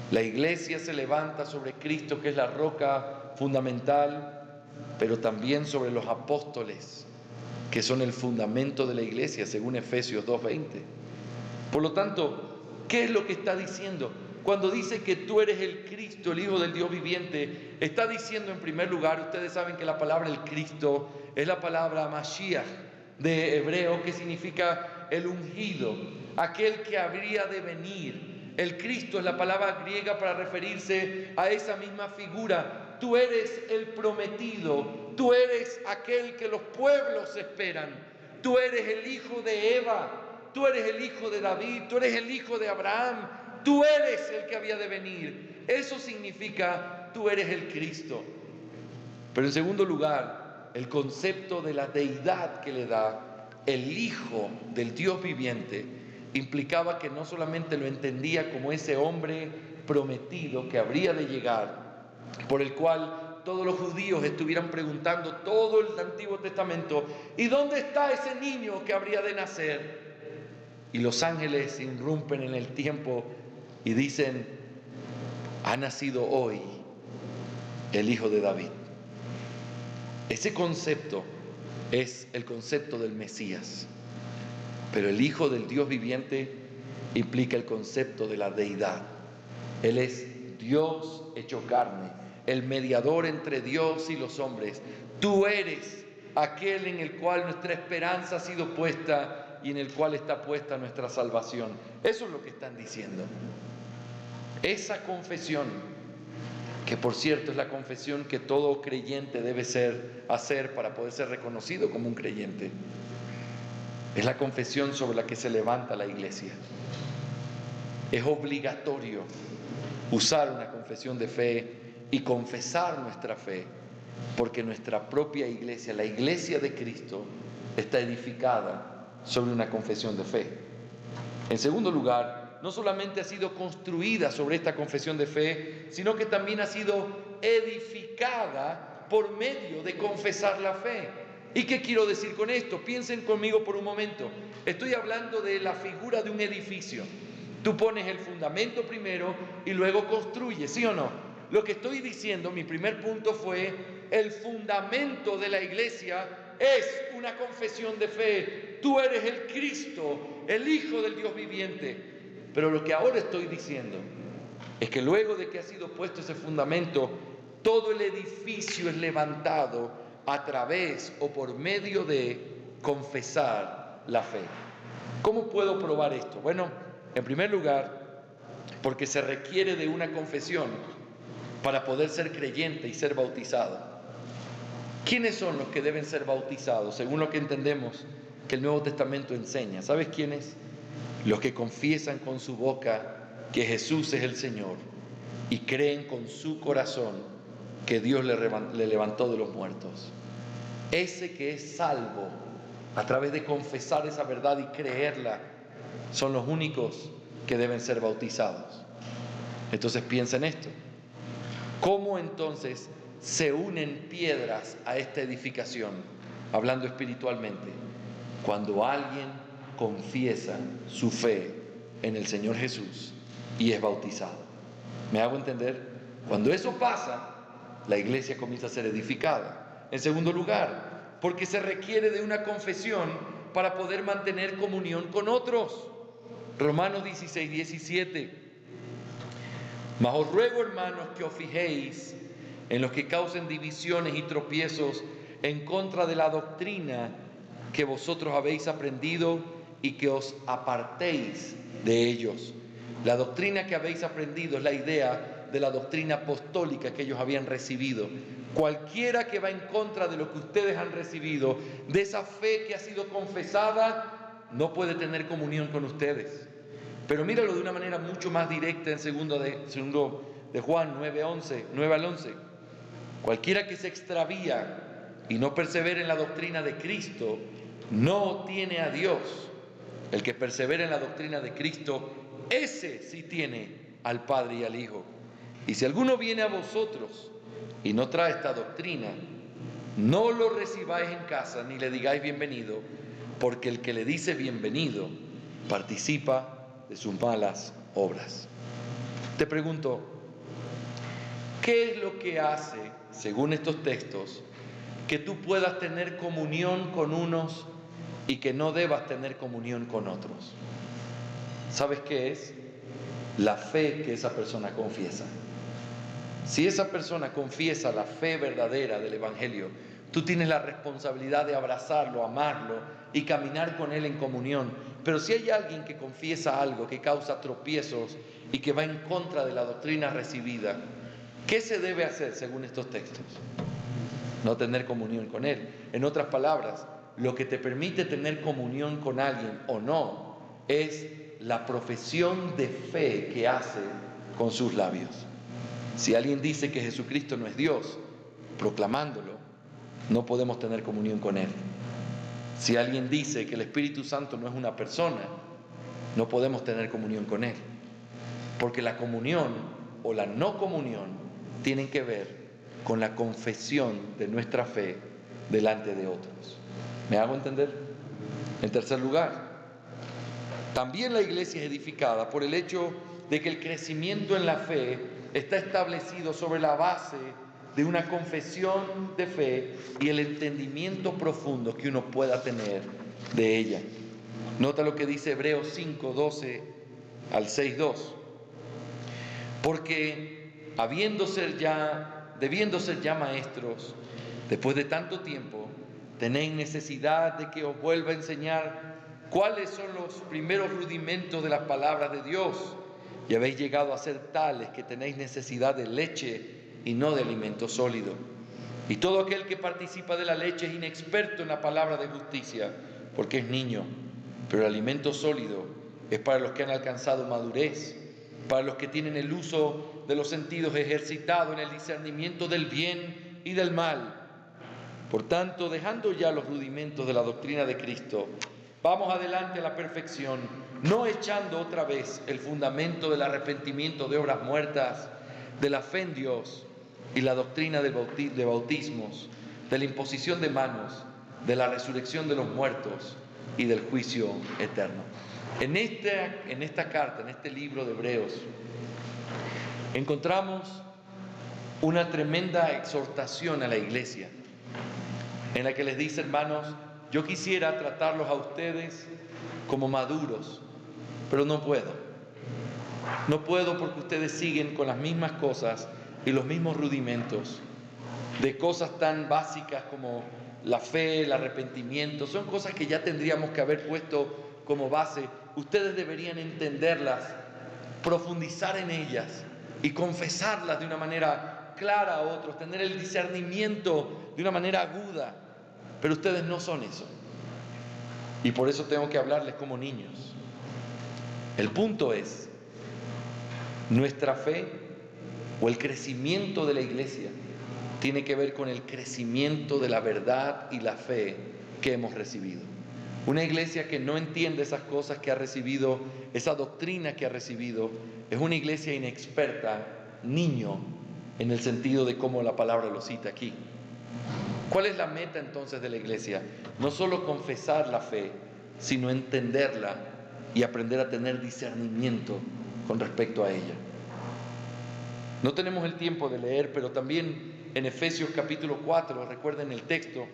La iglesia se levanta sobre Cristo, que es la roca fundamental, pero también sobre los apóstoles, que son el fundamento de la iglesia, según Efesios 2:20. Por lo tanto, ¿qué es lo que está diciendo? Cuando dice que tú eres el Cristo, el Hijo del Dios viviente, está diciendo en primer lugar, ustedes saben que la palabra el Cristo es la palabra Mashiach de hebreo, que significa el ungido, aquel que habría de venir. El Cristo es la palabra griega para referirse a esa misma figura. Tú eres el prometido, tú eres aquel que los pueblos esperan, tú eres el hijo de Eva, tú eres el hijo de David, tú eres el hijo de Abraham, tú eres el que había de venir. Eso significa, tú eres el Cristo. Pero en segundo lugar, el concepto de la deidad que le da el Hijo del Dios viviente implicaba que no solamente lo entendía como ese hombre prometido que habría de llegar, por el cual todos los judíos estuvieran preguntando todo el Antiguo Testamento: ¿y dónde está ese niño que habría de nacer? Y los ángeles irrumpen en el tiempo y dicen: ha nacido hoy el Hijo de David. Ese concepto es el concepto del Mesías, pero el Hijo del Dios viviente implica el concepto de la deidad. Él es Dios hecho carne, el mediador entre Dios y los hombres. Tú eres aquel en el cual nuestra esperanza ha sido puesta y en el cual está puesta nuestra salvación. Eso es lo que están diciendo. Esa confesión, que por cierto es la confesión que todo creyente debe hacer para poder ser reconocido como un creyente, es la confesión sobre la que se levanta la iglesia. Es obligatorio usar una confesión de fe y confesar nuestra fe, porque nuestra propia iglesia, la iglesia de Cristo, está edificada sobre una confesión de fe. En segundo lugar, no solamente ha sido construida sobre esta confesión de fe, sino que también ha sido edificada por medio de confesar la fe. ¿Y qué quiero decir con esto? Piensen conmigo por un momento. Estoy hablando de la figura de un edificio. Tú pones el fundamento primero y luego construyes, ¿sí o no? Lo que estoy diciendo, mi primer punto fue: el fundamento de la iglesia es una confesión de fe. Tú eres el Cristo, el Hijo del Dios viviente. Pero lo que ahora estoy diciendo es que luego de que ha sido puesto ese fundamento, todo el edificio es levantado a través o por medio de confesar la fe. ¿Cómo puedo probar esto? Bueno, en primer lugar, porque se requiere de una confesión para poder ser creyente y ser bautizado. ¿Quiénes son los que deben ser bautizados? Según lo que entendemos que el Nuevo Testamento enseña. ¿Sabes quiénes? Los que confiesan con su boca que Jesús es el Señor y creen con su corazón que Dios le levantó de los muertos. Ese que es salvo a través de confesar esa verdad y creerla, son los únicos que deben ser bautizados. Entonces piensa en esto. ¿Cómo entonces se unen piedras a esta edificación, hablando espiritualmente? Cuando alguien confiesa su fe en el Señor Jesús y es bautizado. ¿Me hago entender? Cuando eso pasa, la iglesia comienza a ser edificada. En segundo lugar, porque se requiere de una confesión para poder mantener comunión con otros. Romanos 16:17. Mas os ruego, hermanos, que os fijéis en los que causen divisiones y tropiezos en contra de la doctrina que vosotros habéis aprendido y que os apartéis de ellos. La doctrina que habéis aprendido es la idea de la doctrina apostólica que ellos habían recibido. Cualquiera que va en contra de lo que ustedes han recibido, de esa fe que ha sido confesada, no puede tener comunión con ustedes. Pero míralo de una manera mucho más directa en segundo de Juan 9 al 11. Cualquiera que se extravía y no persevera en la doctrina de Cristo, no tiene a Dios. El que persevera en la doctrina de Cristo, ese sí tiene al Padre y al Hijo. Y si alguno viene a vosotros y no trae esta doctrina, no lo recibáis en casa ni le digáis bienvenido, porque el que le dice bienvenido participa de sus malas obras. Te pregunto, ¿qué es lo que hace, según estos textos, que tú puedas tener comunión con unos y que no debas tener comunión con otros? ¿Sabes qué es? La fe que esa persona confiesa. Si esa persona confiesa la fe verdadera del Evangelio, tú tienes la responsabilidad de abrazarlo, amarlo y caminar con él en comunión. Pero si hay alguien que confiesa algo que causa tropiezos y que va en contra de la doctrina recibida, ¿qué se debe hacer según estos textos? No tener comunión con él. En otras palabras, lo que te permite tener comunión con alguien o no es la profesión de fe que hace con sus labios. Si alguien dice que Jesucristo no es Dios, proclamándolo, no podemos tener comunión con él. Si alguien dice que el Espíritu Santo no es una persona, no podemos tener comunión con él. Porque la comunión o la no comunión tienen que ver con la confesión de nuestra fe delante de otros. ¿Me hago entender? En tercer lugar, también la iglesia es edificada por el hecho de que el crecimiento en la fe está establecido sobre la base de una confesión de fe y el entendimiento profundo que uno pueda tener de ella. Nota lo que dice Hebreos 5, 12 al 6, 2. Porque debiendo ser ya maestros, después de tanto tiempo, tenéis necesidad de que os vuelva a enseñar cuáles son los primeros rudimentos de las palabras de Dios, y habéis llegado a ser tales que tenéis necesidad de leche y no de alimento sólido. Y todo aquel que participa de la leche es inexperto en la palabra de justicia, porque es niño, pero el alimento sólido es para los que han alcanzado madurez, para los que tienen el uso de los sentidos ejercitado en el discernimiento del bien y del mal. Por tanto, dejando ya los rudimentos de la doctrina de Cristo, vamos adelante a la perfección, no echando otra vez el fundamento del arrepentimiento de obras muertas, de la fe en Dios y la doctrina de bautismos, de la imposición de manos, de la resurrección de los muertos y del juicio eterno. En esta carta, en este libro de Hebreos, encontramos una tremenda exhortación a la iglesia, en la que les dice, hermanos, yo quisiera tratarlos a ustedes como maduros, pero no puedo. No puedo porque ustedes siguen con las mismas cosas y los mismos rudimentos de cosas tan básicas como la fe, el arrepentimiento. Son cosas que ya tendríamos que haber puesto como base. Ustedes deberían entenderlas, profundizar en ellas y confesarlas de una manera clara a otros, tener el discernimiento de una manera aguda. Pero ustedes no son eso. Y por eso tengo que hablarles como niños. El punto es, nuestra fe o el crecimiento de la iglesia tiene que ver con el crecimiento de la verdad y la fe que hemos recibido. Una iglesia que no entiende esas cosas que ha recibido, esa doctrina que ha recibido, es una iglesia inexperta, niño, en el sentido de cómo la palabra lo cita aquí. ¿Cuál es la meta entonces de la iglesia? No solo confesar la fe, sino entenderla y aprender a tener discernimiento con respecto a ella. No tenemos el tiempo de leer, pero también en Efesios capítulo 4, recuerden el texto,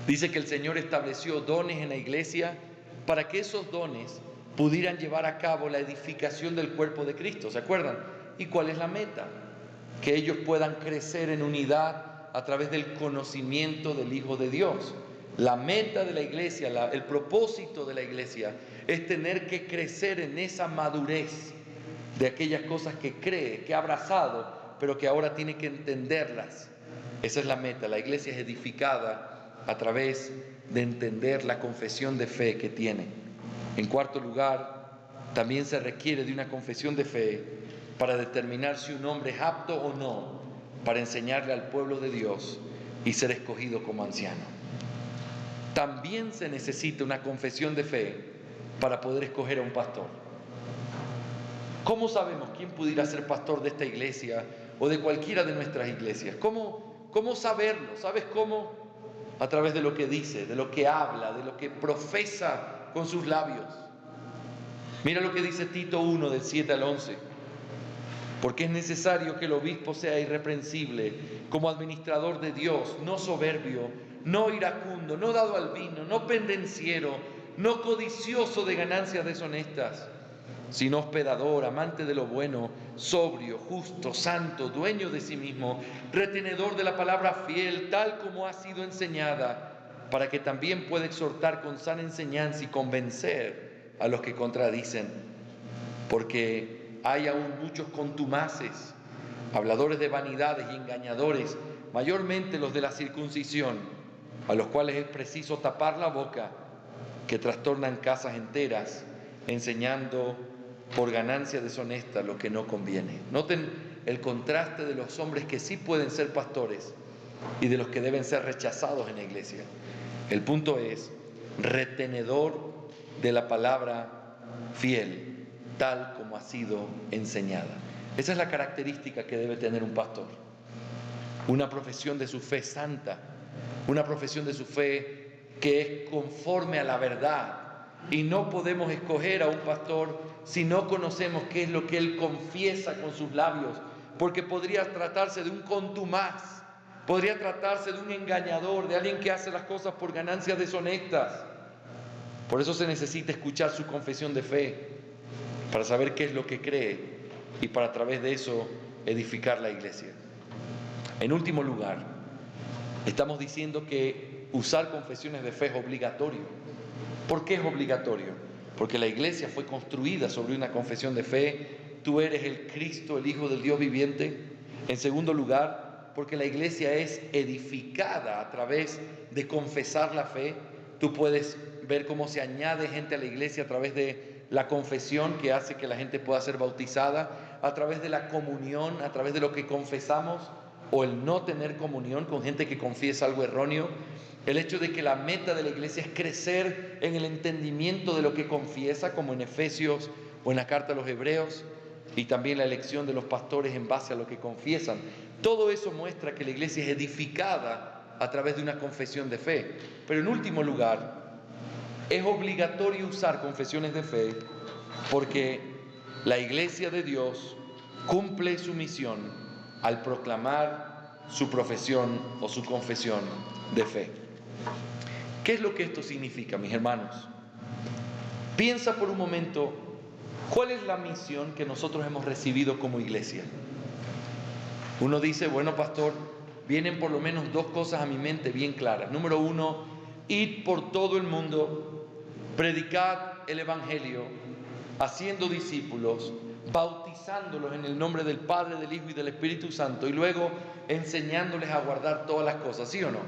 dice que el Señor estableció dones en la iglesia para que esos dones pudieran llevar a cabo la edificación del cuerpo de Cristo, ¿se acuerdan? ¿Y cuál es la meta? Que ellos puedan crecer en unidad a través del conocimiento del Hijo de Dios. La meta de la iglesia, el propósito de la iglesia es tener que crecer en esa madurez de aquellas cosas que cree, que ha abrazado, pero que ahora tiene que entenderlas Esa es la meta. La iglesia es edificada a través de entender la confesión de fe que tiene. En cuarto lugar, también se requiere de una confesión de fe para determinar si un hombre es apto o no para enseñarle al pueblo de Dios y ser escogido como anciano. También se necesita una confesión de fe para poder escoger a un pastor. ¿Cómo sabemos quién pudiera ser pastor de esta iglesia o de cualquiera de nuestras iglesias? ¿Cómo saberlo? ¿Sabes cómo? A través de lo que dice, de lo que habla, de lo que profesa con sus labios. Mira lo que dice Tito 1, del 7 al 11. Porque es necesario que el obispo sea irreprensible como administrador de Dios, no soberbio, no iracundo, no dado al vino, no pendenciero, no codicioso de ganancias deshonestas, sino hospedador, amante de lo bueno, sobrio, justo, santo, dueño de sí mismo, retenedor de la palabra fiel, tal como ha sido enseñada, para que también pueda exhortar con sana enseñanza y convencer a los que contradicen. Porque hay aún muchos contumaces, habladores de vanidades y engañadores, mayormente los de la circuncisión, a los cuales es preciso tapar la boca, que trastornan casas enteras, enseñando por ganancia deshonesta lo que no conviene. Noten el contraste de los hombres que sí pueden ser pastores y de los que deben ser rechazados en la iglesia. El punto es, retenedor de la palabra fiel, tal como ha sido enseñada. Esa es la característica que debe tener un pastor. Una profesión de su fe santa, una profesión de su fe que es conforme a la verdad. Y no podemos escoger a un pastor si no conocemos qué es lo que él confiesa con sus labios, porque podría tratarse de un contumaz, podría tratarse de un engañador, de alguien que hace las cosas por ganancias deshonestas. Por eso se necesita escuchar su confesión de fe, para saber qué es lo que cree y para a través de eso edificar la iglesia. En último lugar, estamos diciendo que usar confesiones de fe es obligatorio. ¿Por qué es obligatorio? Porque la iglesia fue construida sobre una confesión de fe. Tú eres el Cristo, el Hijo del Dios viviente. En segundo lugar, porque la iglesia es edificada a través de confesar la fe. Tú puedes ver cómo se añade gente a la iglesia a través de la confesión que hace que la gente pueda ser bautizada, a través de la comunión, a través de lo que confesamos, o el no tener comunión con gente que confiesa algo erróneo. El hecho de que la meta de la iglesia es crecer en el entendimiento de lo que confiesa, como en Efesios o en la carta a los Hebreos, y también la elección de los pastores en base a lo que confiesan. Todo eso muestra que la iglesia es edificada a través de una confesión de fe. Pero en último lugar, es obligatorio usar confesiones de fe porque la iglesia de Dios cumple su misión al proclamar su profesión o su confesión de fe. ¿Qué es lo que esto significa, mis hermanos? Piensa por un momento, ¿cuál es la misión que nosotros hemos recibido como iglesia? Uno dice, bueno, pastor, vienen por lo menos dos cosas a mi mente bien claras. Número uno, id por todo el mundo, predicad el Evangelio, haciendo discípulos, bautizándolos en el nombre del Padre, del Hijo y del Espíritu Santo, y luego enseñándoles a guardar todas las cosas, ¿sí o no?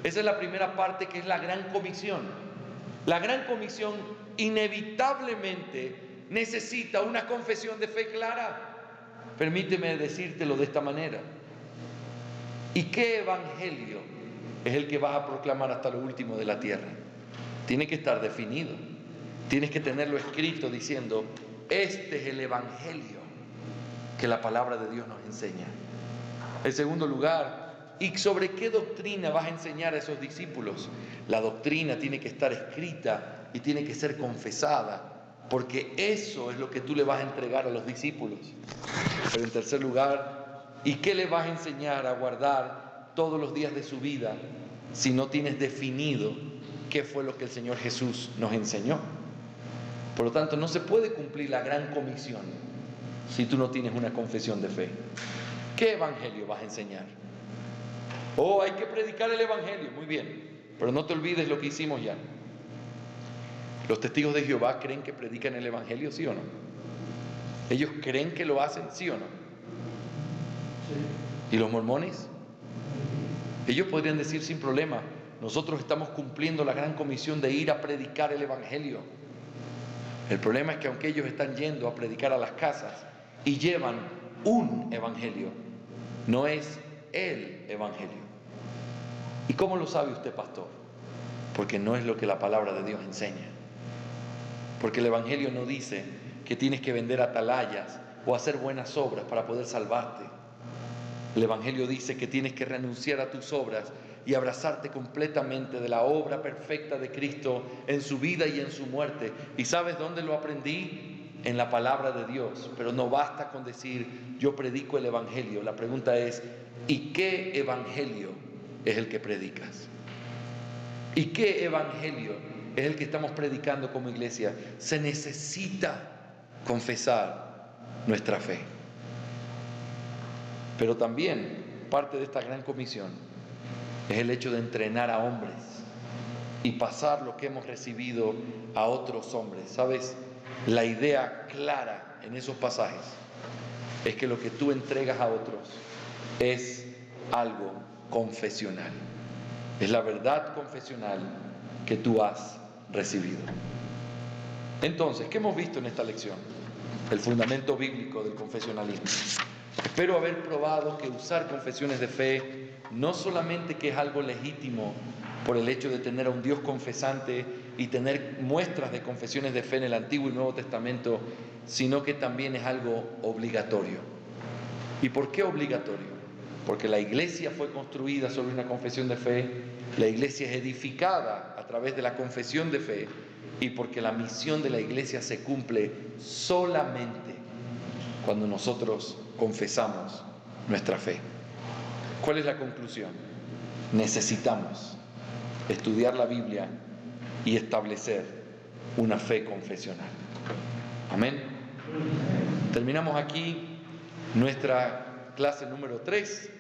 Esa es la primera parte, que es la gran comisión. La gran comisión inevitablemente necesita una confesión de fe clara. Permíteme decírtelo de esta manera. ¿Y qué evangelio es el que vas a proclamar hasta lo último de la tierra? Tiene que estar definido. Tienes que tenerlo escrito diciendo, este es el evangelio que la palabra de Dios nos enseña. En segundo lugar, ¿y sobre qué doctrina vas a enseñar a esos discípulos? La doctrina tiene que estar escrita y tiene que ser confesada, porque eso es lo que tú le vas a entregar a los discípulos. Pero en tercer lugar, ¿y qué le vas a enseñar a guardar todos los días de su vida si no tienes definido qué fue lo que el Señor Jesús nos enseñó? Por lo tanto, no se puede cumplir la gran comisión si tú no tienes una confesión de fe. ¿Qué evangelio vas a enseñar? Oh, hay que predicar el evangelio, muy bien, pero no te olvides lo que hicimos ya. ¿Los testigos de Jehová creen que predican el evangelio, sí o no? ¿Ellos creen que lo hacen, sí o no? Sí. ¿Y los mormones? Ellos podrían decir sin problema, nosotros estamos cumpliendo la gran comisión de ir a predicar el Evangelio. El problema es que aunque ellos están yendo a predicar a las casas y llevan un Evangelio, no es el Evangelio. ¿Y cómo lo sabe usted, pastor? Porque no es lo que la palabra de Dios enseña. Porque el Evangelio no dice que tienes que vender atalayas o hacer buenas obras para poder salvarte. El Evangelio dice que tienes que renunciar a tus obras y abrazarte completamente de la obra perfecta de Cristo en su vida y en su muerte. ¿Y sabes dónde lo aprendí? En la palabra de Dios. Pero no basta con decir, yo predico el Evangelio. La pregunta es, ¿y qué Evangelio es el que predicas? ¿Y qué Evangelio es el que estamos predicando como iglesia? Se necesita confesar nuestra fe. Pero también parte de esta gran comisión es el hecho de entrenar a hombres y pasar lo que hemos recibido a otros hombres. ¿Sabes? La idea clara en esos pasajes es que lo que tú entregas a otros es algo confesional. Es la verdad confesional que tú has recibido. Entonces, ¿qué hemos visto en esta lección? El fundamento bíblico del confesionalismo. Espero haber probado que usar confesiones de fe no solamente que es algo legítimo por el hecho de tener a un Dios confesante y tener muestras de confesiones de fe en el Antiguo y Nuevo Testamento, sino que también es algo obligatorio. ¿Y por qué obligatorio? Porque la iglesia fue construida sobre una confesión de fe, la iglesia es edificada a través de la confesión de fe y porque la misión de la iglesia se cumple solamente cuando nosotros confesamos nuestra fe. ¿Cuál es la conclusión? Necesitamos estudiar la Biblia y establecer una fe confesional. Amén. Terminamos aquí nuestra clase número 3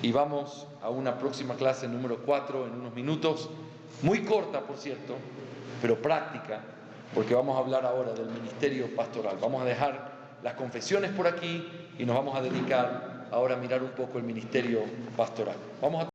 y vamos a una próxima clase número 4 en unos minutos, muy corta por cierto, pero práctica, porque vamos a hablar ahora del ministerio pastoral. Vamos a dejar las confesiones por aquí y nos vamos a dedicar ahora a mirar un poco el ministerio pastoral. Vamos a